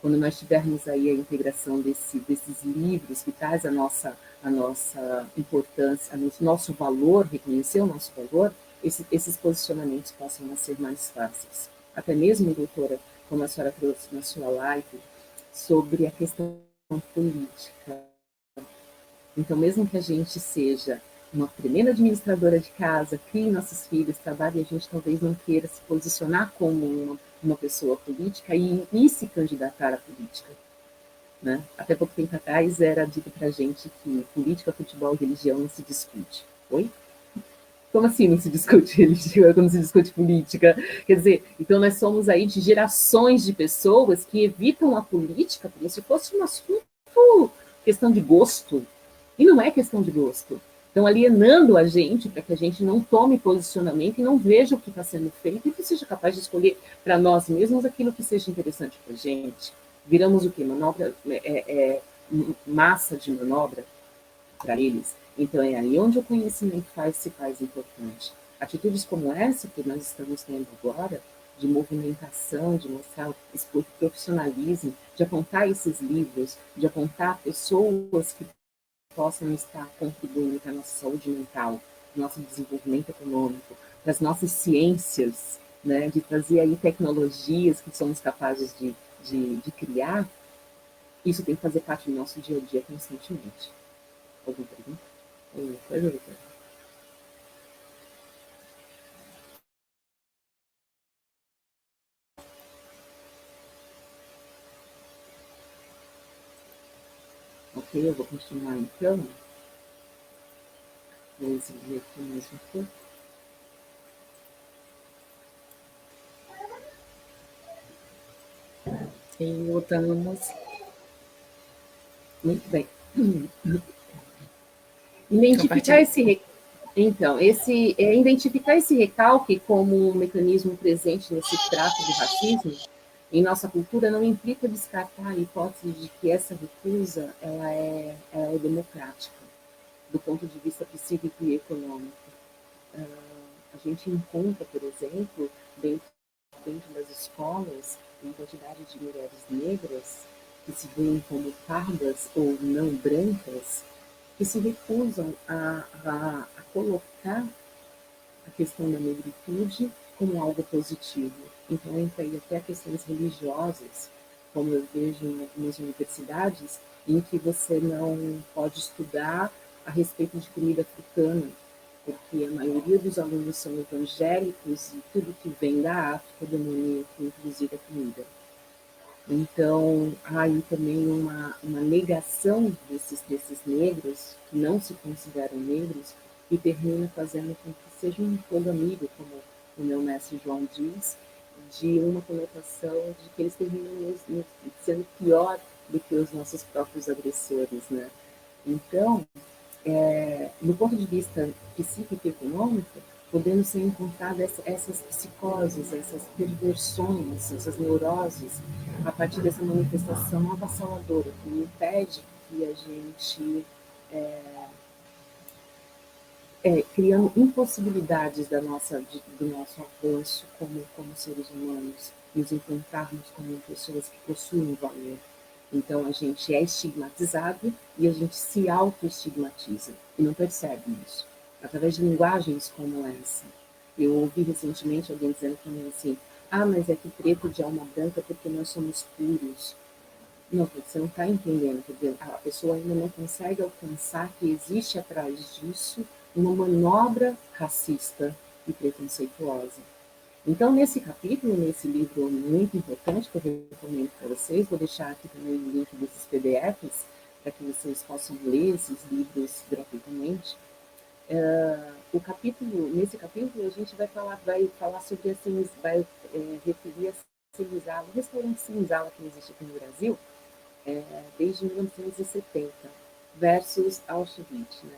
Quando nós tivermos aí a integração desses livros que traz a nossa importância, o nosso valor, reconhecer o nosso valor, esses posicionamentos possam ser mais fáceis. Até mesmo, doutora, como a senhora trouxe na sua live, sobre a questão política. Então, mesmo que a gente seja uma primeira administradora de casa, crie nossos filhos, trabalhe, a gente talvez não queira se posicionar como uma pessoa política e se candidatar à política. Né? Até pouco tempo atrás era dito para a gente que política, futebol e religião não se discute. Oi? Como assim não se discute religião, não se discute política? Quer dizer, então nós somos aí de gerações de pessoas que evitam a política como se fosse um assunto, questão de gosto. E não é questão de gosto. Estão alienando a gente para que a gente não tome posicionamento e não veja o que está sendo feito e que seja capaz de escolher para nós mesmos aquilo que seja interessante para a gente. Viramos o quê? Manobra, massa de manobra para eles. Então é aí onde o conhecimento se faz importante. Atitudes como essa que nós estamos tendo agora, de movimentação, de mostrar esse profissionalismo, de apontar esses livros, de apontar pessoas que possam estar contribuindo para a nossa saúde mental, para o nosso desenvolvimento econômico, para as nossas ciências, né, de trazer aí tecnologias que somos capazes de criar, isso tem que fazer parte do nosso dia a dia constantemente. Alguma pergunta? Ok, eu vou continuar então. Vou exibir aqui mais um pouco. E voltamos. Muito bem. Identificar identificar esse recalque como um mecanismo presente nesse trato de racismo em nossa cultura não implica descartar a hipótese de que essa recusa ela é democrática, do ponto de vista psíquico e econômico. A gente encontra, por exemplo, dentro das escolas, uma quantidade de mulheres negras que se veem como pardas ou não brancas, que se recusam a colocar a questão da negritude como algo positivo. Então, entra aí até questões religiosas, como eu vejo em algumas universidades, em que você não pode estudar a respeito de comida africana, porque a maioria dos alunos são evangélicos e tudo que vem da África demoníaco, inclusive a comida. Então, há aí também uma negação desses negros, que não se consideram negros, e termina fazendo com que seja um fogo amigo, como o meu mestre João diz, de uma conotação de que eles terminam sendo pior do que os nossos próprios agressores, né? Então, no ponto de vista psíquico e econômico, podendo ser encontradas essas psicoses, essas perversões, essas neuroses, a partir dessa manifestação avassaladora, que impede que a gente, criando impossibilidades do nosso avanço como seres humanos, nos encontrarmos como pessoas que possuem valor. Então, a gente é estigmatizado e a gente se auto-estigmatiza e não percebe isso. Através de linguagens como essa. Eu ouvi recentemente alguém dizendo para mim assim, mas é que preto de alma branca porque nós somos puros. Não, você não está entendendo, porque a pessoa ainda não consegue alcançar que existe atrás disso uma manobra racista e preconceituosa. Então, nesse capítulo, nesse livro muito importante que eu recomendo para vocês, vou deixar aqui também o link desses PDFs, para que vocês possam ler esses livros gratuitamente. Nesse capítulo, a gente vai falar sobre vai referir a Senzala, o restaurante Senzala que existe aqui no Brasil, desde 1970, versus Auschwitz, né?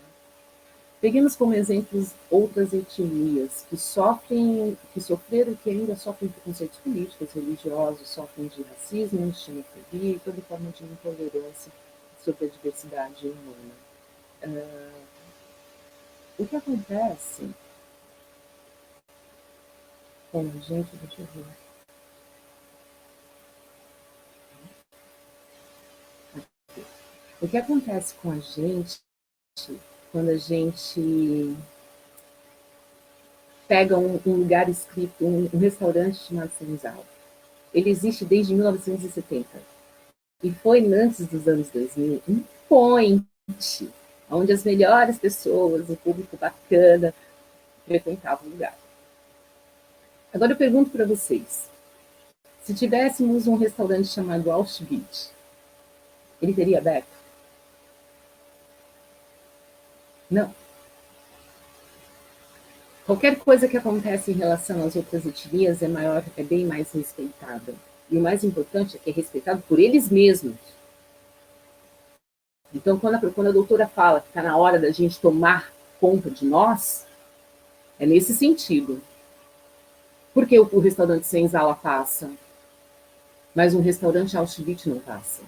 Peguemos como exemplos outras etnias que sofreram, que ainda sofrem preconceitos políticos, religiosos, sofrem de racismo, xenofobia e toda forma de intolerância sobre a diversidade humana. O que acontece com a gente, deixa eu ver. O que acontece com a gente quando a gente pega um lugar escrito, um restaurante chamado Senzala. Ele existe desde 1970 e foi antes dos anos 2000 um point onde as melhores pessoas, o público bacana, frequentavam o lugar. Agora eu pergunto para vocês, se tivéssemos um restaurante chamado Auschwitz, ele teria aberto? Não. Qualquer coisa que acontece em relação às outras etnias é bem mais respeitada. E o mais importante é que é respeitado por eles mesmos. Então, quando a doutora fala que está na hora da gente tomar conta de nós, é nesse sentido. Por que o restaurante Senzala passa, mas um restaurante Auschwitz não passa?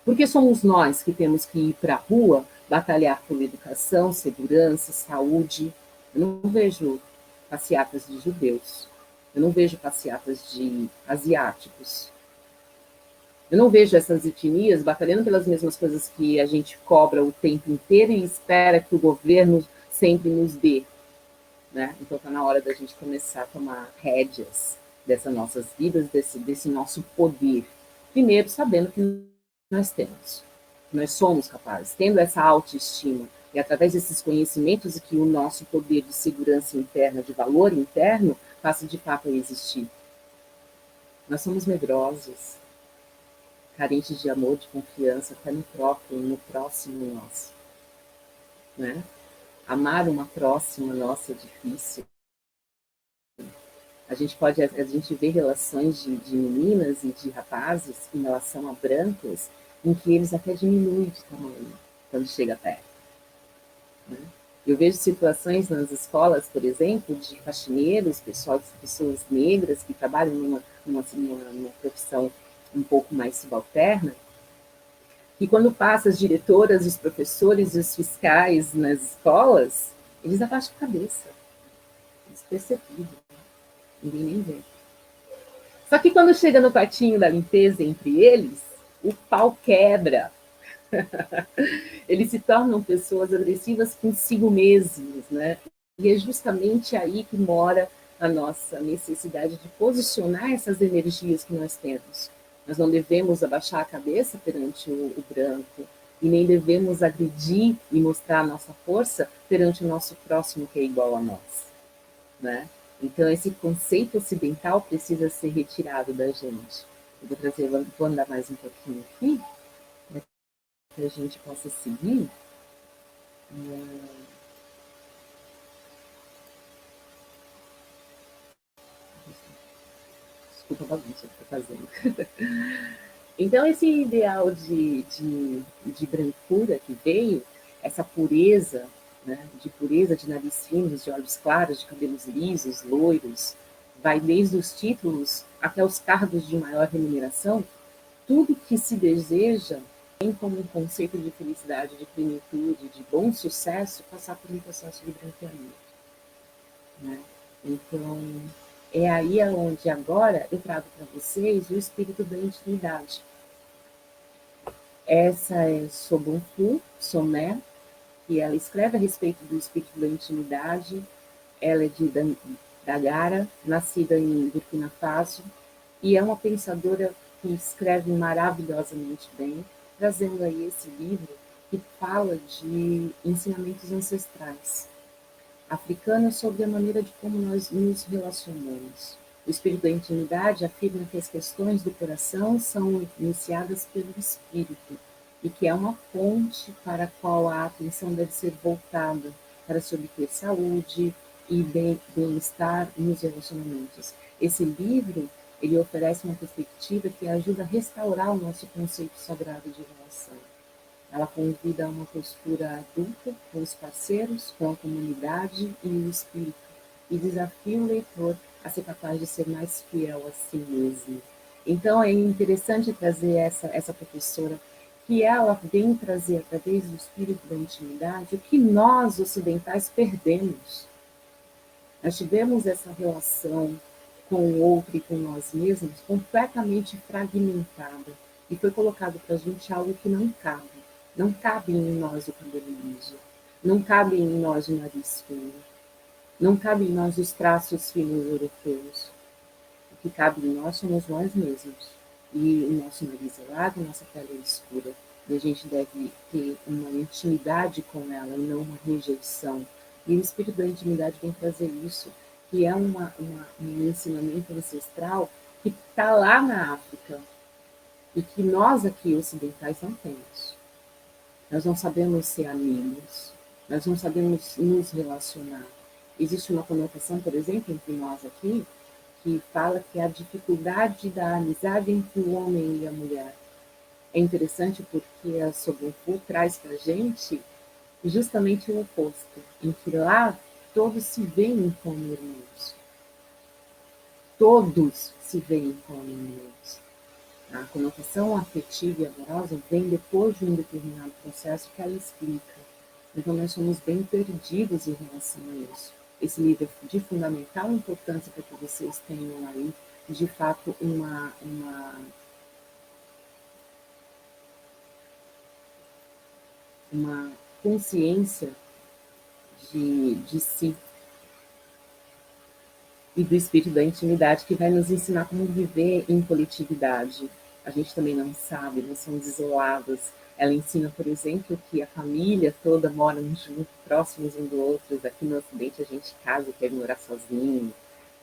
Porque somos nós que temos que ir para a rua batalhar por educação, segurança, saúde. Eu não vejo passeatas de judeus. Eu não vejo passeatas de asiáticos. Eu não vejo essas etnias batalhando pelas mesmas coisas que a gente cobra o tempo inteiro e espera que o governo sempre nos dê. Né? Então está na hora da gente começar a tomar rédeas dessas nossas vidas, desse nosso poder. Primeiro, sabendo que nós temos. Nós somos capazes, tendo essa autoestima, e através desses conhecimentos que o nosso poder de segurança interna, de valor interno, passa de fato a existir. Nós somos medrosos, carentes de amor, de confiança, até no próprio, no próximo nosso. Né? Amar uma próxima nossa é difícil. A gente vê relações de meninas e de rapazes em relação a brancos, em que eles até diminuem de tamanho quando chega perto, né? Eu vejo situações nas escolas, por exemplo, de faxineiros, pessoas negras que trabalham numa profissão um pouco mais subalterna, que quando passa as diretoras, os professores e os fiscais nas escolas, eles abaixam a cabeça, despercebido, ninguém nem vê. Só que quando chega no quartinho da limpeza entre eles, o pau quebra. Eles se tornam pessoas agressivas consigo mesmos, né? E é justamente aí que mora a nossa necessidade de posicionar essas energias que nós temos. Nós não devemos abaixar a cabeça perante o branco, e nem devemos agredir e mostrar a nossa força perante o nosso próximo que é igual a nós, né? Então, esse conceito ocidental precisa ser retirado da gente. Eu vou andar mais um pouquinho aqui, para que a gente possa seguir. Desculpa a bagunça que estou fazendo. Então, esse ideal de brancura que veio, essa pureza, né, de pureza de nariz finos, de olhos claros, de cabelos lisos, loiros, vai desde os títulos até os cargos de maior remuneração, tudo que se deseja tem como um conceito de felicidade, de plenitude, de bom sucesso, passar por um processo de branqueamento, né? Então, é aí onde agora eu trago para vocês o espírito da intimidade. Essa é Sobonfu Somé, que ela escreve a respeito do espírito da intimidade. Ela é de Dagara, nascida em Burkina Faso, e é uma pensadora que escreve maravilhosamente bem, trazendo aí esse livro que fala de ensinamentos ancestrais africanos sobre a maneira de como nós nos relacionamos. O espírito da intimidade afirma que as questões do coração são iniciadas pelo espírito e que é uma ponte para a qual a atenção deve ser voltada para se obter saúde e bem-estar nos relacionamentos. Esse livro, ele oferece uma perspectiva que ajuda a restaurar o nosso conceito sagrado de relação. Ela convida a uma postura adulta com os parceiros, com a comunidade e o espírito, e desafia o leitor a ser capaz de ser mais fiel a si mesmo. Então é interessante trazer essa professora, que ela vem trazer, através do espírito da intimidade, o que nós ocidentais perdemos. Nós tivemos essa relação com o outro e com nós mesmos completamente fragmentada, e foi colocado para a gente algo que não cabe. Não cabe em nós o cabelo liso, não cabe em nós o nariz fino, não cabe em nós os traços finos europeus. O que cabe em nós somos nós mesmos. E o nosso nariz é largo, nossa pele é escura. E a gente deve ter uma intimidade com ela, e não uma rejeição. E o espírito da intimidade vem trazer isso, que é um ensinamento ancestral que está lá na África e que nós aqui ocidentais não temos. Nós não sabemos ser amigos, nós não sabemos nos relacionar. Existe uma conotação, por exemplo, entre nós aqui, que fala que há dificuldade da amizade entre o homem e a mulher. É interessante porque a Sobonfu traz para a gente justamente o oposto, em que lá todos se veem como irmãos. Todos se veem como irmãos. A conotação afetiva e amorosa vem depois de um determinado processo que ela explica. Então, nós somos bem perdidos em relação a isso. Esse livro é de fundamental importância para que vocês tenham aí, de fato, uma consciência de si e do espírito da intimidade, que vai nos ensinar como viver em coletividade. A gente também não sabe, nós somos isolados. Ela ensina, por exemplo, que a família toda mora junto, próximos um do outro. Aqui no Ocidente a gente casa e quer morar sozinho,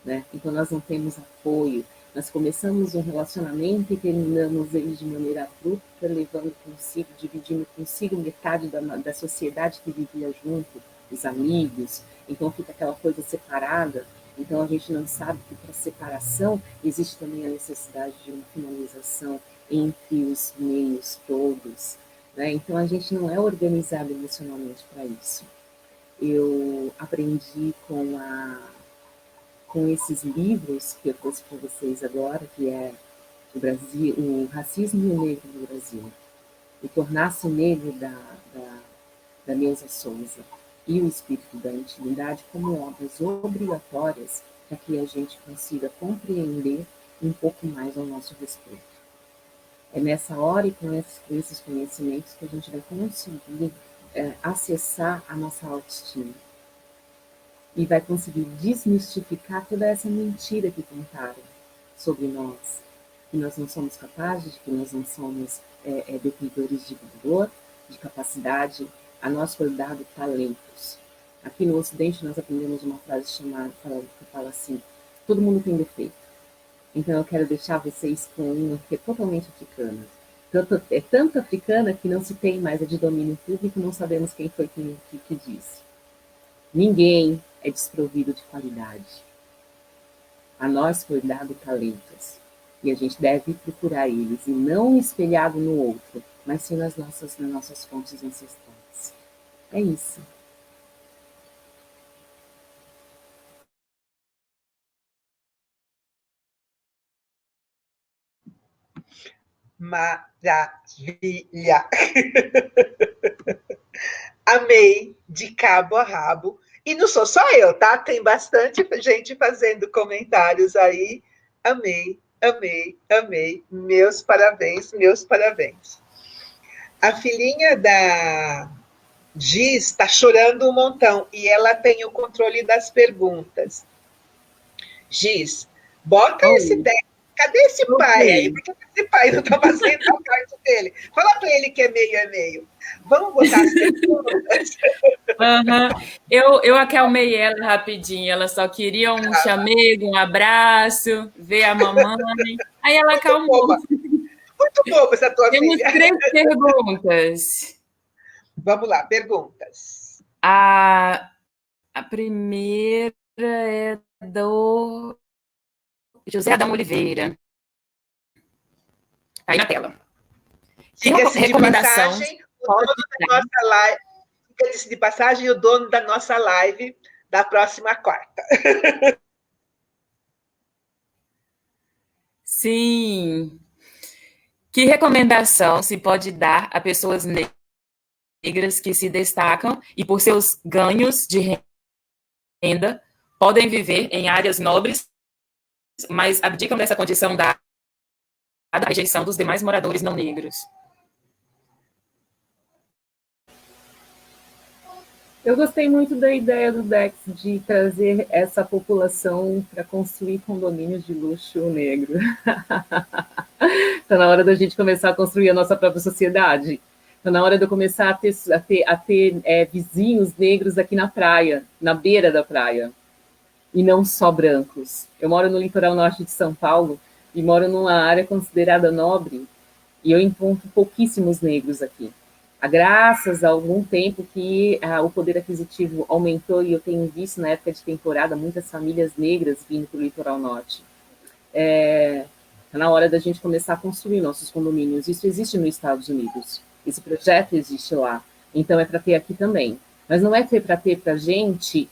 né? Então nós não temos apoio. Nós começamos um relacionamento e terminamos ele de maneira abrupta, levando consigo, dividindo consigo metade da sociedade que vivia junto, os amigos. Então fica aquela coisa separada. Então, a gente não sabe que para separação existe também a necessidade de uma finalização entre os meios todos, né? Então, a gente não é organizado emocionalmente para isso. Eu aprendi com esses livros que eu trouxe para vocês agora, que é o Brasil, o Racismo e o Negro no Brasil, o Tornar-se Negro da Neuza Souza e o Espírito da Intimidade como obras obrigatórias para que a gente consiga compreender um pouco mais ao nosso respeito. É nessa hora e com esses conhecimentos que a gente vai conseguir acessar a nossa autoestima e vai conseguir desmistificar toda essa mentira que contaram sobre nós, que nós não somos capazes, que nós não somos detentores de vigor, de capacidade. A nós foi dado talentos. Aqui no Ocidente nós aprendemos uma frase que fala assim: todo mundo tem defeito. Então eu quero deixar vocês com uma que é totalmente africana. Tanto africana que não se tem mais, é de domínio público, não sabemos quem foi que disse. Ninguém é desprovido de qualidade. A nós foi dado talentos. E a gente deve procurar eles, e não espelhado no outro, mas sim nas nossas fontes ancestrais. É isso. Maravilha! Amei de cabo a rabo. E não sou só eu, tá? Tem bastante gente fazendo comentários aí. Amei, amei, amei. Meus parabéns, meus parabéns. A filhinha da Giz está chorando um montão e ela tem o controle das perguntas. Giz, bota esse técnico. Cadê esse pai aí? Por que esse pai não está fazendo a parte dele? Fala para ele que é meio. Vamos botar as perguntas. Eu acalmei ela rapidinho. Ela só queria um chamego, um abraço, ver a mamãe. Aí ela acalmou. Muito boba essa tua Temos filha. 3 perguntas. Vamos lá, perguntas. A primeira é do José Adão Oliveira. Aí na tela. Que recomendação? Diga-se de passagem, o dono da nossa live da próxima quarta. Sim. Que recomendação se pode dar a pessoas negras que se destacam e, por seus ganhos de renda, podem viver em áreas nobres, mas abdicam dessa condição da rejeição dos demais moradores não negros? Eu gostei muito da ideia do Dex de trazer essa população para construir condomínios de luxo negro. Está na hora da gente começar a construir a nossa própria sociedade. Está na hora de eu começar a ter vizinhos negros aqui na praia, na beira da praia, e não só brancos. Eu moro no litoral norte de São Paulo e moro numa área considerada nobre, e eu encontro pouquíssimos negros aqui. Graças a algum tempo que o poder aquisitivo aumentou, e eu tenho visto na época de temporada muitas famílias negras vindo para o litoral norte. Está na hora da gente começar a construir nossos condomínios. Isso existe nos Estados Unidos, esse projeto existe lá, então é para ter aqui também. Mas não é para ter para a gente,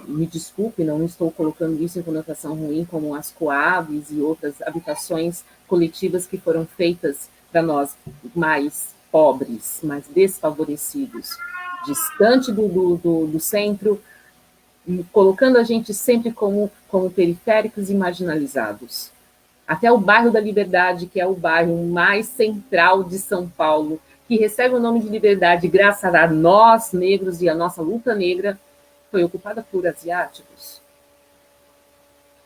me desculpe, não estou colocando isso em conotação ruim, como as coabs e outras habitações coletivas que foram feitas para nós mais pobres, mais desfavorecidos, distante do centro, colocando a gente sempre como periféricos e marginalizados. Até o bairro da Liberdade, que é o bairro mais central de São Paulo, que recebe o nome de Liberdade graças a nós, negros, e a nossa luta negra, foi ocupada por asiáticos.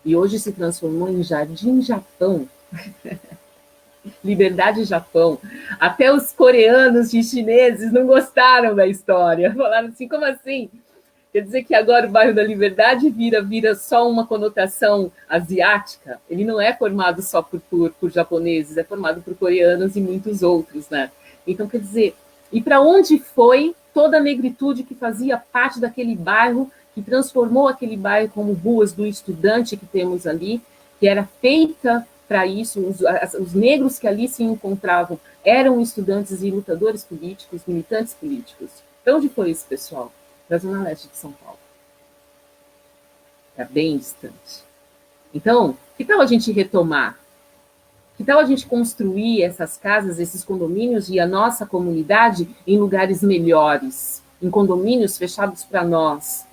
E hoje se transformou em Jardim Japão. Liberdade Japão. Até os coreanos e chineses não gostaram da história. Falaram assim, como assim? Quer dizer que agora o bairro da Liberdade vira só uma conotação asiática? Ele não é formado só por japoneses, é formado por coreanos e muitos outros, né? Então, quer dizer, e para onde foi toda a negritude que fazia parte daquele bairro que transformou aquele bairro como Ruas do Estudante que temos ali, que era feita para isso, os negros que ali se encontravam eram estudantes e lutadores políticos, militantes políticos. Para onde foi esse pessoal? Para a Zona Leste de São Paulo. Está bem distante. Então, que tal a gente retomar? Que tal a gente construir essas casas, esses condomínios e a nossa comunidade em lugares melhores, em condomínios fechados para nós,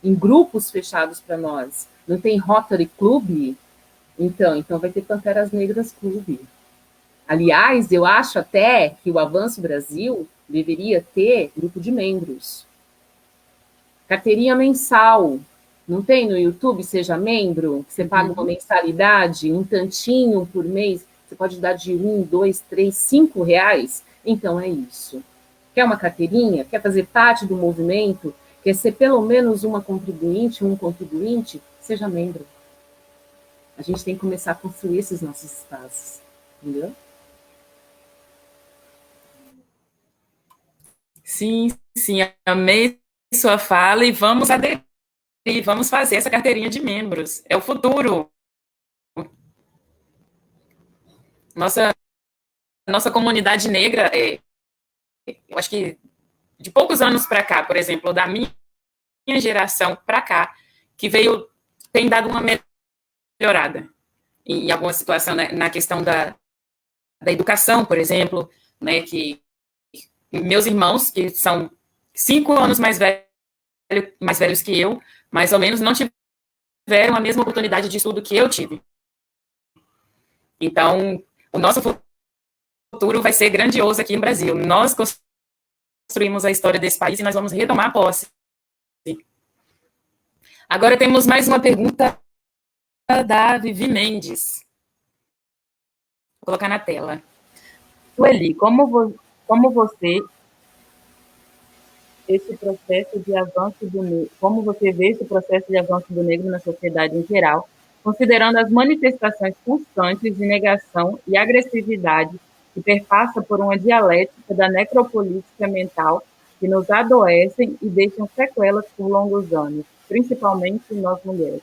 em grupos fechados para nós? Não tem Rotary Club? Então vai ter Panteras Negras Clube. Aliás, eu acho até que o Avanço Brasil deveria ter grupo de membros. Carteirinha mensal. Não tem no YouTube, seja membro, que você paga uma mensalidade, um tantinho por mês, você pode dar de 1, 2, 3, 5 reais. Então é isso. Quer uma carteirinha? Quer fazer parte do movimento? Quer ser pelo menos uma contribuinte, um contribuinte? Seja membro. A gente tem que começar a construir esses nossos espaços. Entendeu? Sim, sim, amei sua fala e vamos aderir, vamos fazer essa carteirinha de membros. É o futuro. Nossa comunidade negra, eu acho que de poucos anos para cá, por exemplo, da minha geração para cá, que tem dado uma melhorada em alguma situação, né, na questão da educação, por exemplo, né, que meus irmãos, que são 5 anos mais velhos que eu, mais ou menos, não tiveram a mesma oportunidade de estudo que eu tive. Então, o nosso futuro vai ser grandioso aqui no Brasil. Nós construímos a história desse país e nós vamos retomar a posse. Agora temos mais uma pergunta da Vivi Mendes. Vou colocar na tela. Sueli, como você esse processo de avanço do negro, como você vê esse processo de avanço do negro na sociedade em geral, considerando as manifestações constantes de negação e agressividade que perpassa por uma dialética da necropolítica mental que nos adoecem e deixam sequelas por longos anos, principalmente nós mulheres?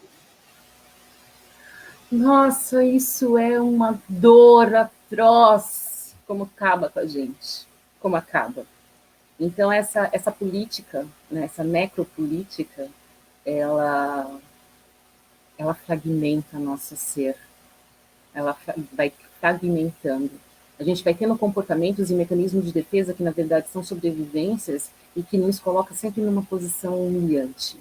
Nossa, isso é uma dor atroz, como acaba com a gente, como acaba. Então, essa política, né, essa necropolítica, ela fragmenta nosso ser, ela vai fragmentando. A gente vai tendo comportamentos e mecanismos de defesa que, na verdade, são sobrevivências e que nos coloca sempre numa posição humilhante.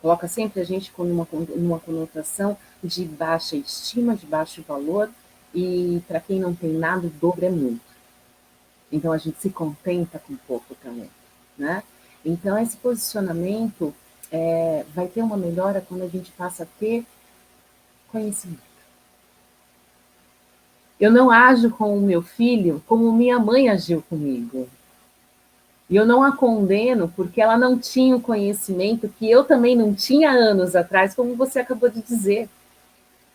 Coloca sempre a gente com uma conotação de baixa estima, de baixo valor, e para quem não tem nada, o dobro é muito. Então, a gente se contenta com pouco também, né? Então, esse posicionamento vai ter uma melhora quando a gente passa a ter conhecimento. Eu não ajo com o meu filho como minha mãe agiu comigo. E eu não a condeno porque ela não tinha o conhecimento que eu também não tinha anos atrás, como você acabou de dizer.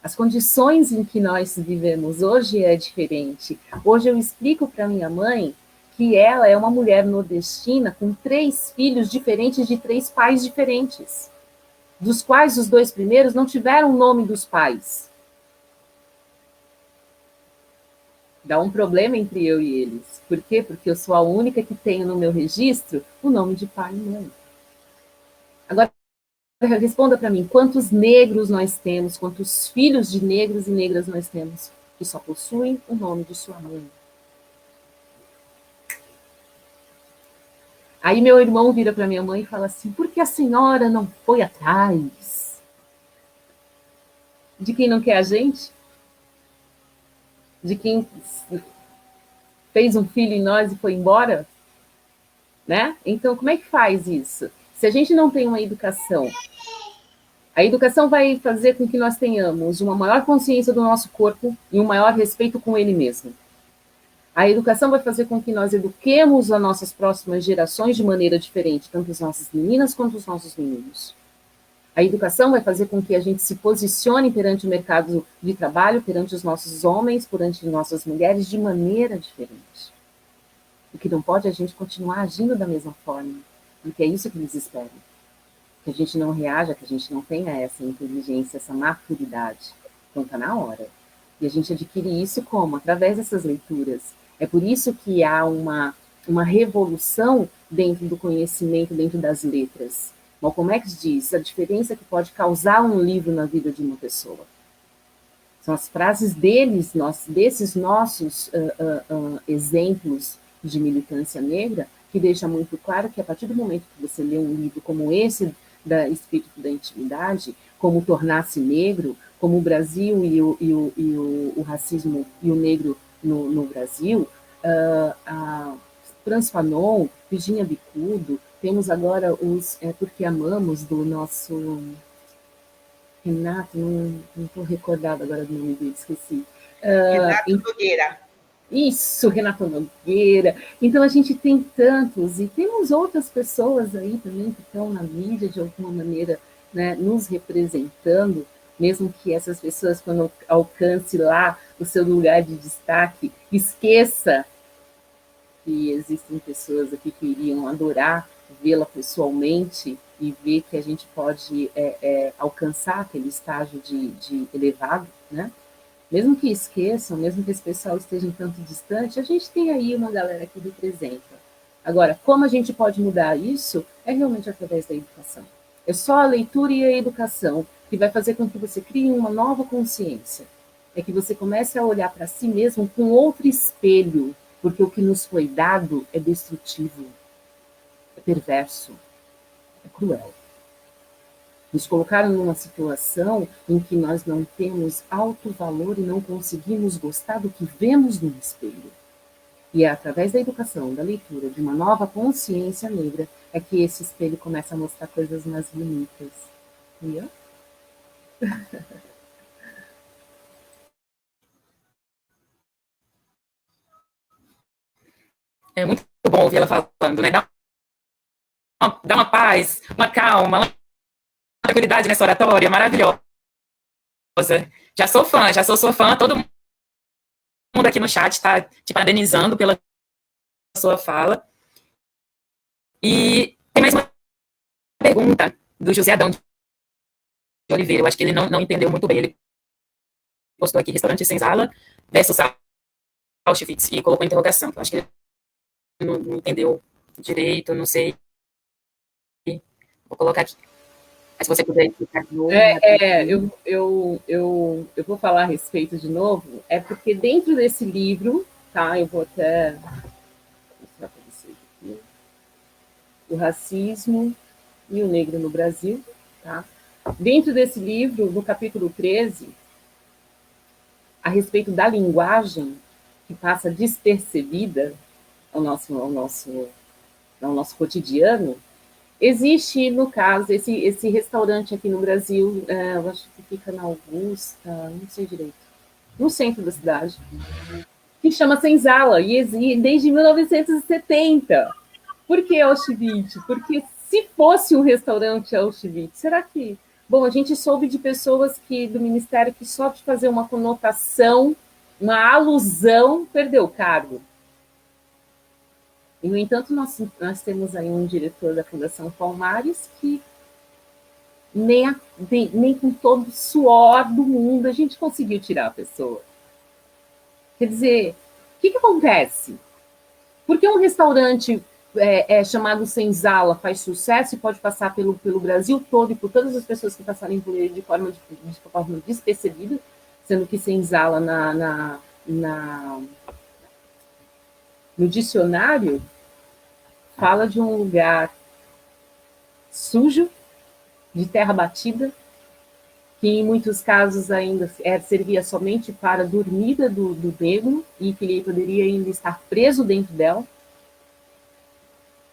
As condições em que nós vivemos hoje é diferente. Hoje eu explico para minha mãe que ela é uma mulher nordestina com 3 filhos diferentes de 3 pais diferentes, dos quais os 2 primeiros não tiveram o nome dos pais. Dá um problema entre eu e eles. Por quê? Porque eu sou a única que tenho no meu registro o nome de pai e mãe. Agora, responda para mim, quantos negros nós temos, quantos filhos de negros e negras nós temos que só possuem o nome de sua mãe? Aí meu irmão vira para minha mãe e fala assim, por que a senhora não foi atrás? De quem não quer a gente? De quem fez um filho em nós e foi embora? Né? Então, como é que faz isso? Se a gente não tem uma educação, a educação vai fazer com que nós tenhamos uma maior consciência do nosso corpo e um maior respeito com ele mesmo. A educação vai fazer com que nós eduquemos as nossas próximas gerações de maneira diferente, tanto as nossas meninas quanto os nossos meninos. A educação vai fazer com que a gente se posicione perante o mercado de trabalho, perante os nossos homens, perante nossas mulheres, de maneira diferente. O que não pode é a gente continuar agindo da mesma forma, porque é isso que eles esperam. que a gente não reaja, que a gente não tenha essa inteligência, essa maturidade. Então está na hora. E a gente adquire isso como? Através dessas leituras. É por isso que há uma revolução dentro do conhecimento, dentro das letras. Malcolm X diz a diferença que pode causar um livro na vida de uma pessoa. São as frases deles, desses nossos exemplos de militância negra, que deixa muito claro que a partir do momento que você lê um livro como esse, da Espírito da Intimidade, como Tornar-se Negro, como o Brasil e o racismo e o negro no Brasil, Franz Fanon, Virginia Bicudo, temos agora os Porque Amamos, do nosso Renato, não estou recordada agora do nome dele, esqueci. Renato Nogueira. Isso, Renato Nogueira. Então a gente tem tantos, e temos outras pessoas aí também que estão na mídia de alguma maneira, né, nos representando, mesmo que essas pessoas, quando alcance lá o seu lugar de destaque, esqueça que existem pessoas aqui que iriam adorar vê-la pessoalmente e ver que a gente pode alcançar aquele estágio de elevado, né? Mesmo que esqueçam, mesmo que esse pessoal esteja um tanto distante, a gente tem aí uma galera que representa. Agora, como a gente pode mudar isso? É realmente através da educação. É só a leitura e a educação que vai fazer com que você crie uma nova consciência. É que você comece a olhar para si mesmo com outro espelho, porque o que nos foi dado é destrutivo, é perverso, é cruel. Nos colocaram numa situação em que nós não temos alto valor e não conseguimos gostar do que vemos no espelho. E é através da educação, da leitura, de uma nova consciência negra, é que esse espelho começa a mostrar coisas mais bonitas. Entendeu? É muito bom ouvir ela falando, né? Dá uma paz, uma calma, uma tranquilidade nessa oratória maravilhosa. Já sou fã, já sou sua fã. Todo mundo aqui no chat está te parabenizando pela sua fala. E tem mais uma pergunta do José Adão de Oliveira. Eu acho que ele não entendeu muito bem. Ele postou aqui restaurante senzala versus Auschwitz e colocou interrogação. Eu acho que ele não entendeu direito, não sei. Vou colocar aqui. Mas se você puder explicar de novo. Eu vou falar a respeito de novo. É porque dentro desse livro, tá? Eu vou até mostrar para vocês aqui. O racismo e o negro no Brasil, tá? Dentro desse livro, no capítulo 13, a respeito da linguagem que passa despercebida ao nosso cotidiano, existe, no caso, esse restaurante aqui no Brasil, eu acho que fica na Augusta, não sei direito, no centro da cidade, que chama Senzala, e existe desde 1970. Por que Auschwitz? Porque se fosse um restaurante Auschwitz, será que... Bom, a gente soube de pessoas do Ministério que só de fazer uma conotação, uma alusão, perdeu o cargo. E, no entanto, nós temos aí um diretor da Fundação Palmares que nem com todo o suor do mundo a gente conseguiu tirar a pessoa. Quer dizer, o que acontece? Por que um restaurante chamado Senzala faz sucesso e pode passar pelo Brasil todo e por todas as pessoas que passarem por ele de forma despercebida, sendo que Senzala no dicionário fala de um lugar sujo, de terra batida, que em muitos casos ainda servia somente para a dormida do negro e que ele poderia ainda estar preso dentro dela,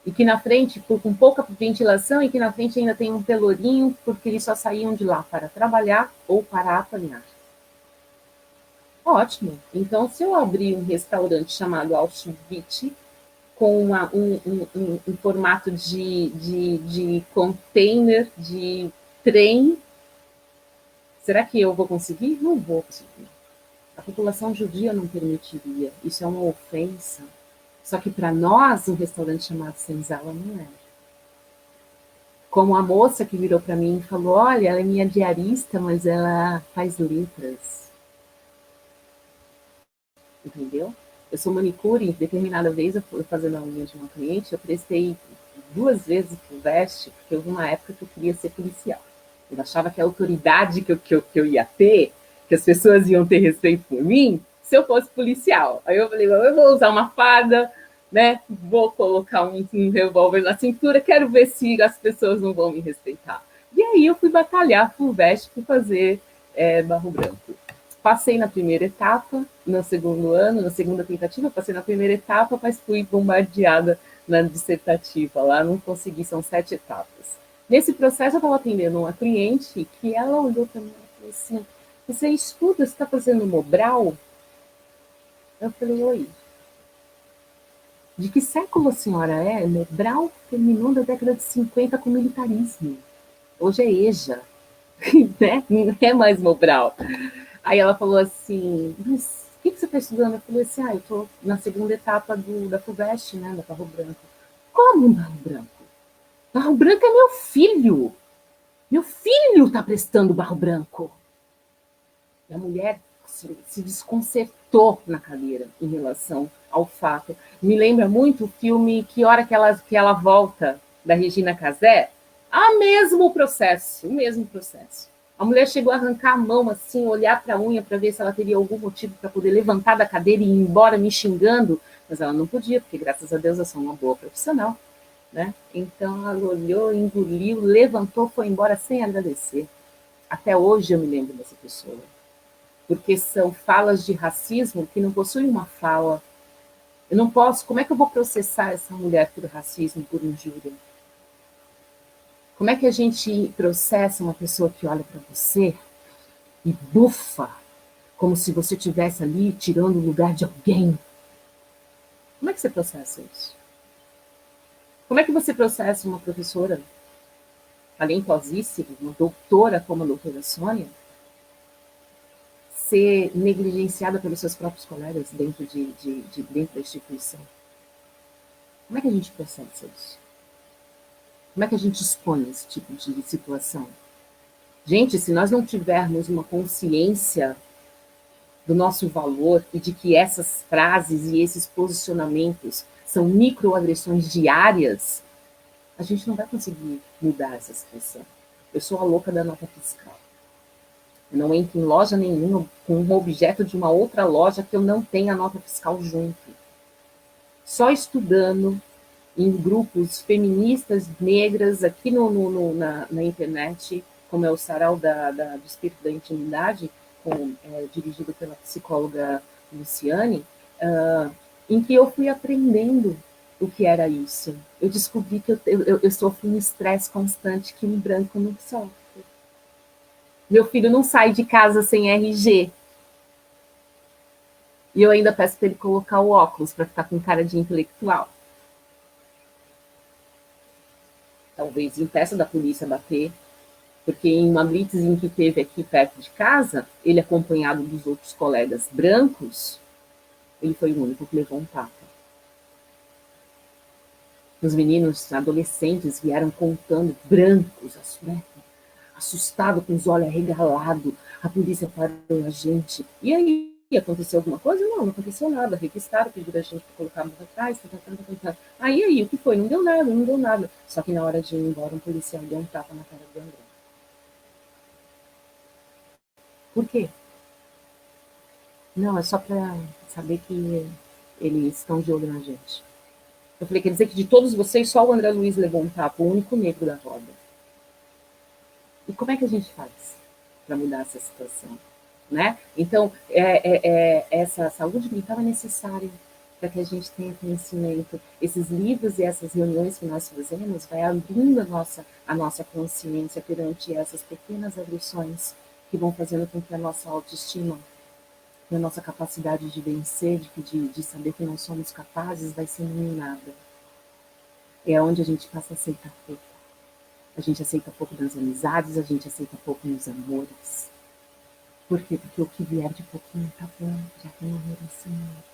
e que na frente, com pouca ventilação, e que na frente ainda tem um pelourinho, porque eles só saíam de lá para trabalhar ou para apanhar. Ótimo. Então, se eu abrir um restaurante chamado Auschwitz, com um formato de container, de trem, será que eu vou conseguir? Não vou conseguir. A população judia não permitiria. Isso é uma ofensa. Só que para nós, um restaurante chamado Senzala não é. Como a moça que virou para mim e falou, olha, ela é minha diarista, mas ela faz letras. Entendeu? Eu sou manicure, determinada vez eu fui fazendo a unha de uma cliente, eu prestei 2 vezes pro veste, porque houve uma época que eu queria ser policial. Eu achava que a autoridade que eu ia ter, que as pessoas iam ter respeito por mim, se eu fosse policial. Aí eu falei, eu vou usar uma farda, né? Vou colocar um revólver na cintura, quero ver se as pessoas não vão me respeitar. E aí eu fui batalhar pro veste para fazer barro branco. Passei na primeira etapa, no segundo ano, na segunda tentativa, passei na primeira etapa, mas fui bombardeada na dissertativa. Lá não consegui, são 7 etapas. Nesse processo, eu estava atendendo uma cliente que ela olhou para mim e falou assim, você estuda, você está fazendo Mobral? Eu falei, oi. De que século a senhora é? Mobral terminou na década de 50 com militarismo. Hoje é EJA, né? Não é mais Mobral. Aí ela falou assim, mas o que você está estudando? Eu falei assim, eu estou na segunda etapa da FUVEST, né, da Barro Branco. Como Barro Branco? Barro Branco é meu filho. Meu filho está prestando Barro Branco. E a mulher se desconcertou na cadeira em relação ao fato. Me lembra muito o filme Que Hora que ela Volta, da Regina Casé. O mesmo processo. A mulher chegou a arrancar a mão, assim, olhar para a unha para ver se ela teria algum motivo para poder levantar da cadeira e ir embora me xingando, mas ela não podia, porque graças a Deus eu sou uma boa profissional, né? Então ela olhou, engoliu, levantou, foi embora sem agradecer. Até hoje eu me lembro dessa pessoa, porque são falas de racismo que não possuem uma fala. Eu não posso, como é que eu vou processar essa mulher por racismo, por injúria? Como é que a gente processa uma pessoa que olha para você e bufa, como se você estivesse ali tirando o lugar de alguém? Como é que você processa isso? Como é que você processa uma professora talentosíssima, uma doutora como a doutora Sônia, ser negligenciada pelos seus próprios colegas dentro dentro da instituição? Como é que a gente processa isso? Como é que a gente expõe esse tipo de situação? Gente, se nós não tivermos uma consciência do nosso valor e de que essas frases e esses posicionamentos são microagressões diárias, a gente não vai conseguir mudar essa situação. Eu sou a louca da nota fiscal. Eu não entro em loja nenhuma com um objeto de uma outra loja que eu não tenha a nota fiscal junto. Só estudando em grupos feministas negras aqui na internet, como é o Sarau do Espírito da Intimidade, dirigido pela psicóloga Luciane, em que eu fui aprendendo o que era isso. Eu descobri que eu sofro um estresse constante que um branco não sofre. Meu filho não sai de casa sem RG. E eu ainda peço para ele colocar o óculos para ficar com cara de intelectual. Talvez impeça da polícia bater, porque em uma blitz que teve aqui perto de casa, ele acompanhado dos outros colegas brancos, ele foi o único que levou um tapa. Os meninos adolescentes vieram contando, brancos, né? Assustado, com os olhos arregalados, a polícia parou a gente. E aí, aconteceu alguma coisa? Não aconteceu nada. Requistaram, pediram a gente para colocar a mão atrás. Aí, o que foi? Não deu nada. Só que na hora de ir embora, um policial deu um tapa na cara do André. Por quê? Não, é só para saber que eles estão de olho na gente. Eu falei, quer dizer que de todos vocês, só o André Luiz levou um tapa, o único negro da roda. E como é que a gente faz para mudar essa situação? Né? Então, essa saúde mental é necessária para que a gente tenha conhecimento. Esses livros e essas reuniões que nós fazemos vai abrindo a nossa consciência perante essas pequenas agressões que vão fazendo com que a nossa autoestima e a nossa capacidade de vencer, de saber que nós somos capazes, vai sendo minada. É onde a gente passa a aceitar pouco. A gente aceita pouco nas amizades, a gente aceita pouco nos amores. Por quê? Porque o que vier de pouquinho tá bom, já tem amor em cima.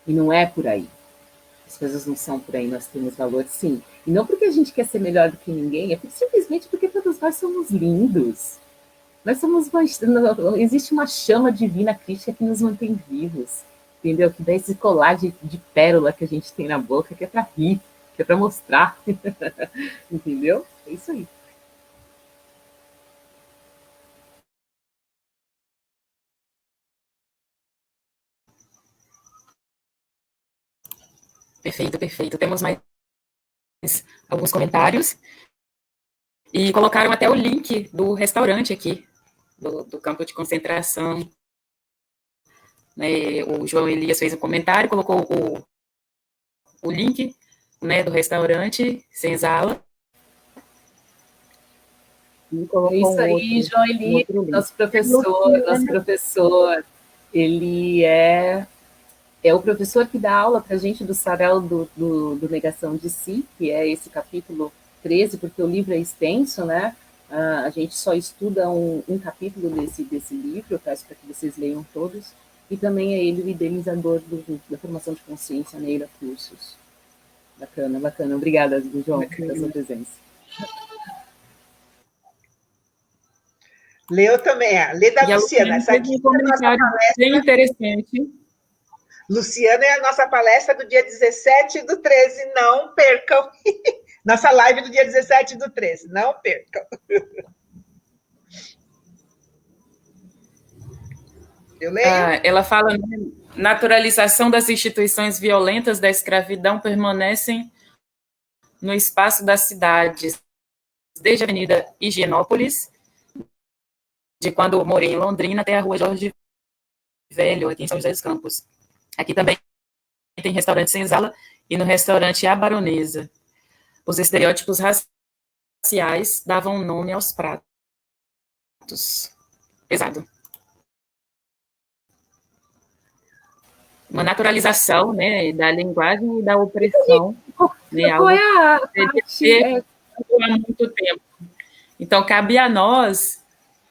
E não é por aí. As coisas não são por aí, nós temos valor, sim. E não porque a gente quer ser melhor do que ninguém, é simplesmente porque todos nós somos lindos. Nós somos existe uma chama divina crística que nos mantém vivos, entendeu? Que dá esse colar de pérola que a gente tem na boca, que é para rir, que é para mostrar, entendeu? É isso aí. Perfeito, perfeito. Temos mais alguns comentários e colocaram até o link do restaurante aqui, do campo de concentração. Né, o João Elias fez um comentário, colocou o link, né, do restaurante Senzala. E colocou isso aí, João Elias, nosso professor, ele é o professor que dá aula para a gente do Sarau do Negação de Si, que é esse capítulo 13, porque o livro é extenso, né? A gente só estuda um capítulo desse livro, eu peço para que vocês leiam todos, e também é ele o idealizador da formação de consciência Neira Cursos. Bacana, bacana. Obrigada, João, pela sua presença. Leu também, lê da Luciana. Essa aqui é a nossa palestra. Bem interessante. Luciana é a nossa palestra do dia 17 do 13, não percam. Nossa live do dia 17 do 13, não percam. Eu leio? Ela fala, naturalização das instituições violentas da escravidão permanecem no espaço das cidades, desde a Avenida Higienópolis, de quando morei em Londrina, até a Rua Jorge Velho, aqui em São José dos Campos. Aqui também tem restaurante Senzala e no restaurante A Baronesa. Os estereótipos raciais davam nome aos pratos. Pesado. Uma naturalização, né, da linguagem e da opressão. Né, qual é a parte? Há muito tempo. Então, cabe a nós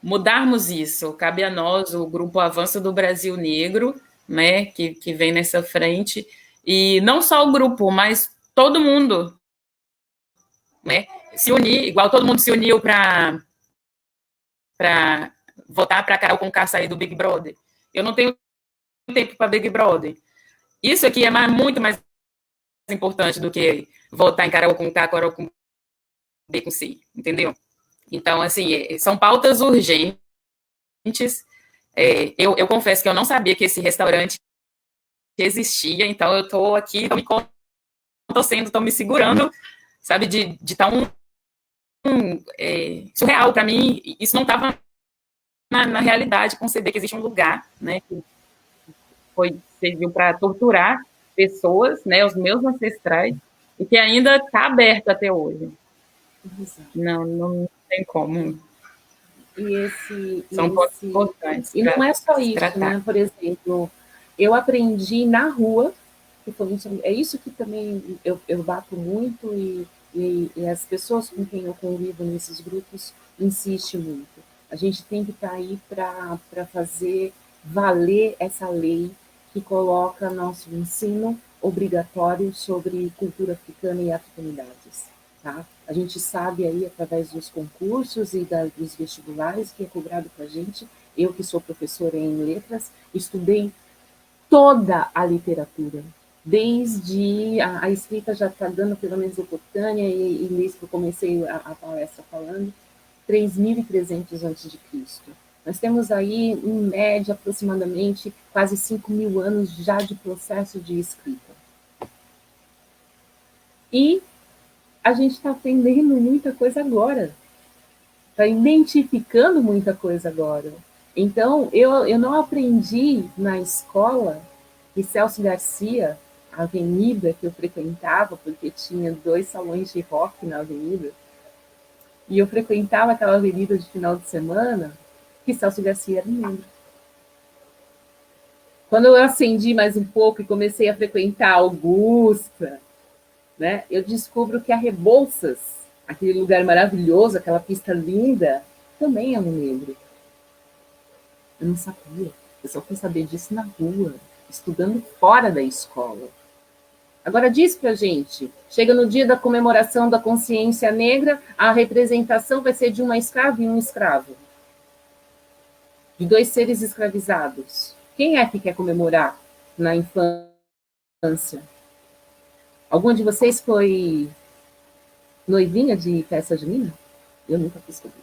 mudarmos isso. Cabe a nós, o Grupo Avanço do Brasil Negro, né, que vem nessa frente, e não só o grupo, mas todo mundo, né, se unir, igual todo mundo se uniu para votar para a Carol Conká sair do Big Brother. Eu não tenho tempo para Big Brother. Isso aqui é muito mais importante do que votar em Carol Conká, Carol com B com C, entendeu? Então, assim, são pautas urgentes. Eu confesso que eu não sabia que esse restaurante existia, então eu estou aqui, estou me segurando, sabe, de estar surreal para mim. Isso não estava na realidade, conceber que existe um lugar, né, que serviu para torturar pessoas, né, os meus ancestrais, e que ainda está aberto até hoje. Não tem como. São pontos importantes. E não é só isso, né? Por exemplo, eu aprendi na rua, é isso que também eu bato muito, e as pessoas com quem eu convivo nesses grupos insistem muito. A gente tem que estar aí para fazer valer essa lei que coloca nosso ensino obrigatório sobre cultura africana e africanidades. Tá? A gente sabe aí, através dos concursos e dos vestibulares, que é cobrado para a gente. Eu, que sou professora em letras, estudei toda a literatura, desde a escrita já está dando pela Mesopotâmia, e nisso que eu comecei a palestra falando, 3.300 a.C. Nós temos aí, em média, aproximadamente, quase 5.000 anos já de processo de escrita. E a gente está aprendendo muita coisa agora, está identificando muita coisa agora. Então, eu não aprendi na escola que Celso Garcia, a avenida que eu frequentava, porque tinha 2 salões de rock na avenida, e eu frequentava aquela avenida de final de semana, que Celso Garcia era negro. Quando eu acendi mais um pouco e comecei a frequentar Augusta, né, eu descubro que a Rebouças, aquele lugar maravilhoso, aquela pista linda, também é um negro. Eu não sabia. Eu só fui saber disso na rua, estudando fora da escola. Agora diz pra gente, chega no dia da comemoração da consciência negra, a representação vai ser de uma escrava e um escravo. De dois seres escravizados. Quem é que quer comemorar na infância? Algum de vocês foi noivinha de festa junina? Eu nunca fiz comigo.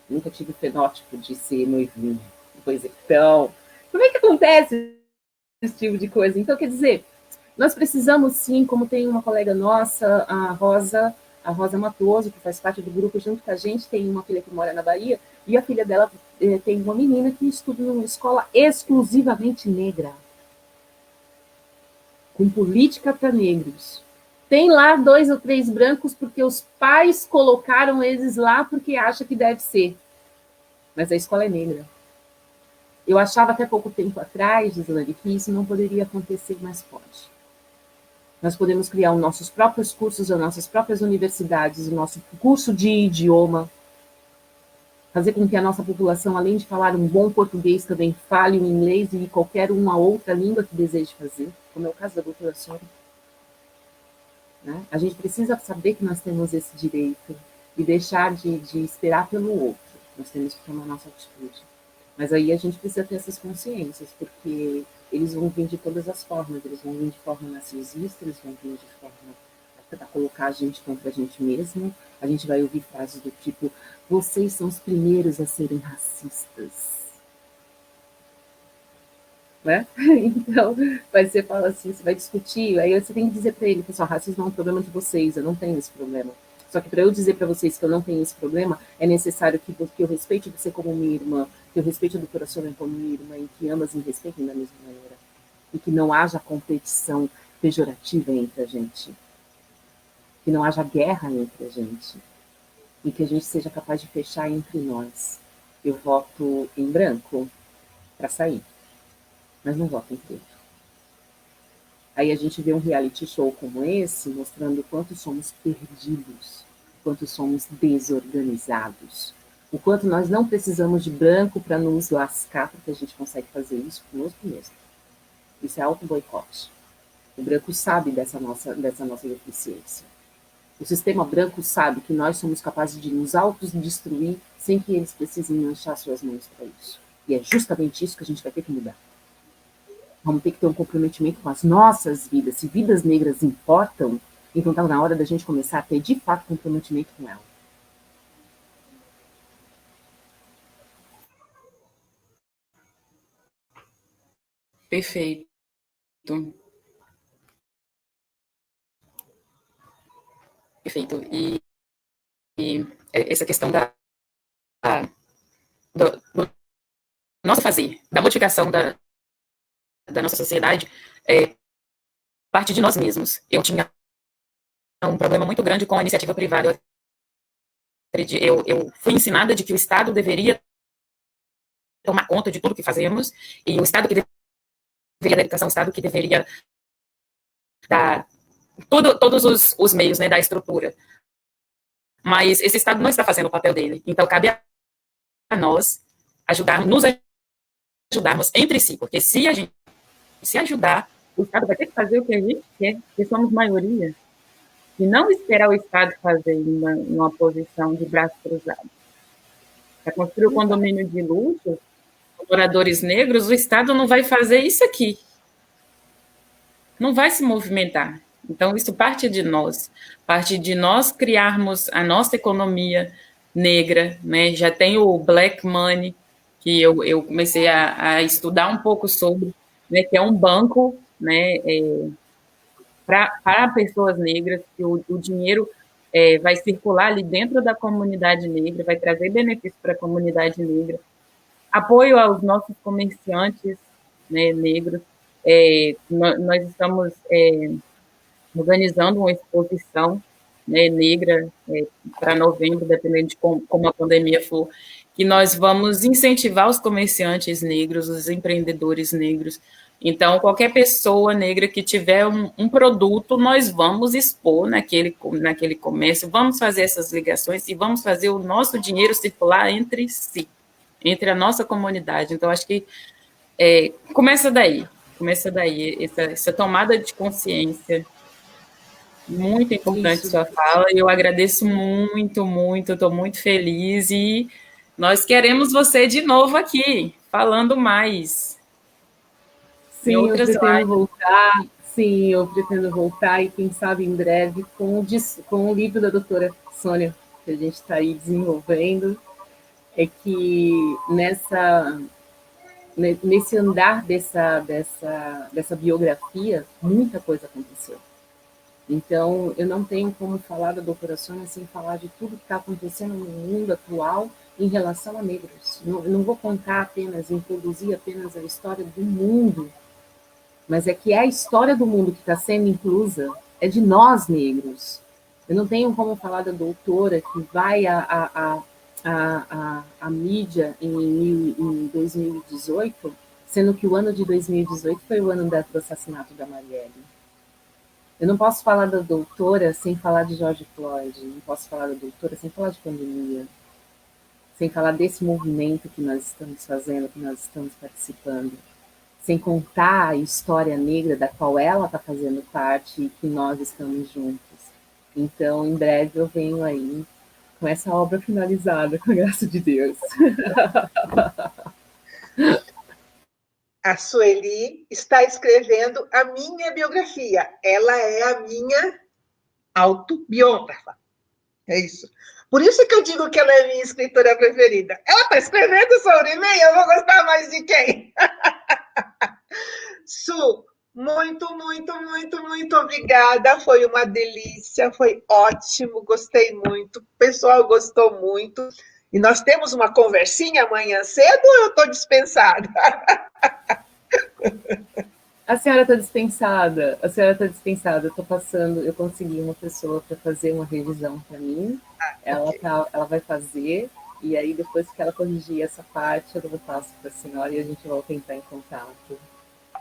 Nunca tive o fenótipo de ser noivinha. Pois então, como é que acontece esse tipo de coisa? Então, quer dizer, nós precisamos sim, como tem uma colega nossa, a Rosa Matoso, que faz parte do grupo junto com a gente, tem uma filha que mora na Bahia, e a filha dela tem uma menina que estuda numa escola exclusivamente negra, com política para negros. Tem lá 2 ou 3 brancos porque os pais colocaram eles lá porque acha que deve ser. Mas a escola é negra. Eu achava até pouco tempo atrás, Gislane, que isso não poderia acontecer, mas pode. Nós podemos criar os nossos próprios cursos, as nossas próprias universidades, o nosso curso de idioma, fazer com que a nossa população, além de falar um bom português, também fale o inglês e qualquer uma outra língua que deseje fazer, como é o caso da doutora Sônia. Né? A gente precisa saber que nós temos esse direito e deixar de esperar pelo outro. Nós temos que tomar nossa atitude. Mas aí a gente precisa ter essas consciências, porque eles vão vir de todas as formas, eles vão vir de forma narcisista, eles vão vir de forma para colocar a gente contra a gente mesmo. A gente vai ouvir frases do tipo, vocês são os primeiros a serem racistas. Né? Então, você fala assim, você vai discutir, aí você tem que dizer para ele, pessoal, racismo é um problema de vocês, eu não tenho esse problema. Só que para eu dizer para vocês que eu não tenho esse problema, é necessário que eu respeite você como minha irmã, que eu respeite a doutora Sônia como minha irmã, e que ambas me respeitem da mesma maneira. E que não haja competição pejorativa entre a gente. Que não haja guerra entre a gente. E que a gente seja capaz de fechar entre nós. Eu voto em branco para sair, mas não voto em preto. Aí a gente vê um reality show como esse, mostrando o quanto somos perdidos, o quanto somos desorganizados, o quanto nós não precisamos de branco para nos lascar, porque a gente consegue fazer isso conosco mesmo. Isso é auto-boicote. O branco sabe dessa nossa deficiência. O sistema branco sabe que nós somos capazes de nos autodestruir sem que eles precisem manchar suas mãos para isso. E é justamente isso que a gente vai ter que mudar. Vamos ter que ter um comprometimento com as nossas vidas. Se vidas negras importam, então está na hora da gente começar a ter, de fato, comprometimento com ela. Perfeito. Perfeito. E essa questão do nosso fazer, da modificação da nossa sociedade, parte de nós mesmos. Eu tinha um problema muito grande com a iniciativa privada. Eu fui ensinada de que o Estado deveria tomar conta de tudo que fazemos, e o Estado que deveria dar educação, o Estado que deveria dar todos os meios, né, da estrutura. Mas esse Estado não está fazendo o papel dele. Então, cabe a nós nos ajudarmos entre si, porque se a gente se ajudar, o Estado vai ter que fazer o que a gente quer, porque somos maioria, e não esperar o Estado fazer uma posição de braço cruzado. Para construir o condomínio de luxo, com moradores negros, o Estado não vai fazer isso aqui. Não vai se movimentar. Então, isso parte de nós criarmos a nossa economia negra, né? Já tem o Black Money, que eu comecei a estudar um pouco sobre, né, que é um banco, né, para pessoas negras, que o dinheiro vai circular ali dentro da comunidade negra, vai trazer benefício para a comunidade negra, apoio aos nossos comerciantes, né, negros. Nós estamos organizando uma exposição, né, negra para novembro, dependendo de como a pandemia for, que nós vamos incentivar os comerciantes negros, os empreendedores negros. Então, qualquer pessoa negra que tiver um produto, nós vamos expor naquele comércio, vamos fazer essas ligações e vamos fazer o nosso dinheiro circular entre si, entre a nossa comunidade. Então, acho que começa daí. começa daí, essa tomada de consciência. Muito importante sua fala, e eu agradeço muito, muito, estou muito feliz, e nós queremos você de novo aqui, falando mais. Sim, eu pretendo voltar. Sim, eu pretendo voltar, e quem sabe em breve com o livro da doutora Sônia, que a gente está aí desenvolvendo, é que nesse andar dessa biografia, muita coisa aconteceu. Então, eu não tenho como falar da doutora Sônia sem falar de tudo que está acontecendo no mundo atual em relação a negros. Eu não vou contar apenas, introduzir apenas a história do mundo, mas é que a história do mundo que está sendo inclusa é de nós, negros. Eu não tenho como falar da doutora que vai à mídia em 2018, sendo que o ano de 2018 foi o ano do assassinato da Marielle. Eu não posso falar da doutora sem falar de George Floyd, não posso falar da doutora sem falar de pandemia, sem falar desse movimento que nós estamos fazendo, que nós estamos participando, sem contar a história negra da qual ela está fazendo parte e que nós estamos juntos. Então, em breve eu venho aí com essa obra finalizada, com a graça de Deus. A Sueli está escrevendo a minha biografia. Ela é a minha autobiógrafa. É isso. Por isso que eu digo que ela é minha escritora preferida. Ela está escrevendo sobre mim, eu vou gostar mais de quem? Su, muito, muito, muito, muito obrigada. Foi uma delícia, foi ótimo, gostei muito. O pessoal gostou muito. E nós temos uma conversinha amanhã cedo ou eu estou dispensada? A senhora está dispensada. A senhora está dispensada. Eu consegui uma pessoa para fazer uma revisão para mim. Ela vai fazer, e aí depois que ela corrigir essa parte, eu passo para a senhora e a gente volta a entrar em contato.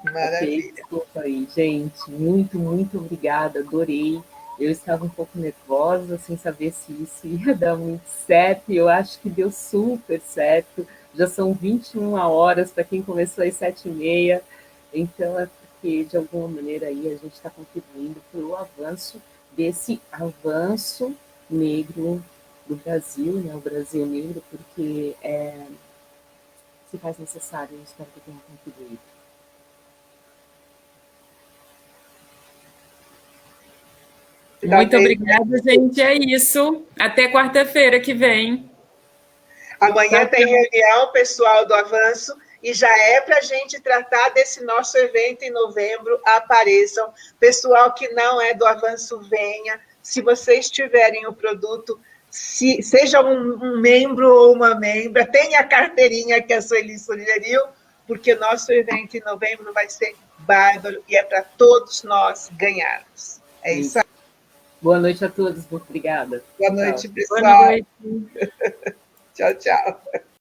Maravilha. Okay? Desculpa aí, gente. Muito, muito obrigada. Adorei. Eu estava um pouco nervosa, sem saber se isso ia dar muito certo, e eu acho que deu super certo. Já são 21 horas para quem começou às 7h30. Então, é porque, de alguma maneira, aí a gente está contribuindo para o avanço desse avanço negro do Brasil, né? O Brasil negro, porque se faz necessário, eu espero que tenha contribuído. Muito obrigada, gente. É isso. Até quarta-feira que vem. Amanhã tem reunião pessoal do Avanço e já é para a gente tratar desse nosso evento em novembro. Apareçam. Pessoal que não é do Avanço, venha. Se vocês tiverem o produto, seja um membro ou uma membra, tenha a carteirinha que a Sueli sugeriu, porque nosso evento em novembro vai ser bárbaro e é para todos nós ganharmos. É isso aí. Boa noite a todos, muito obrigada. Boa noite, pessoal. Boa noite. Tchau, tchau.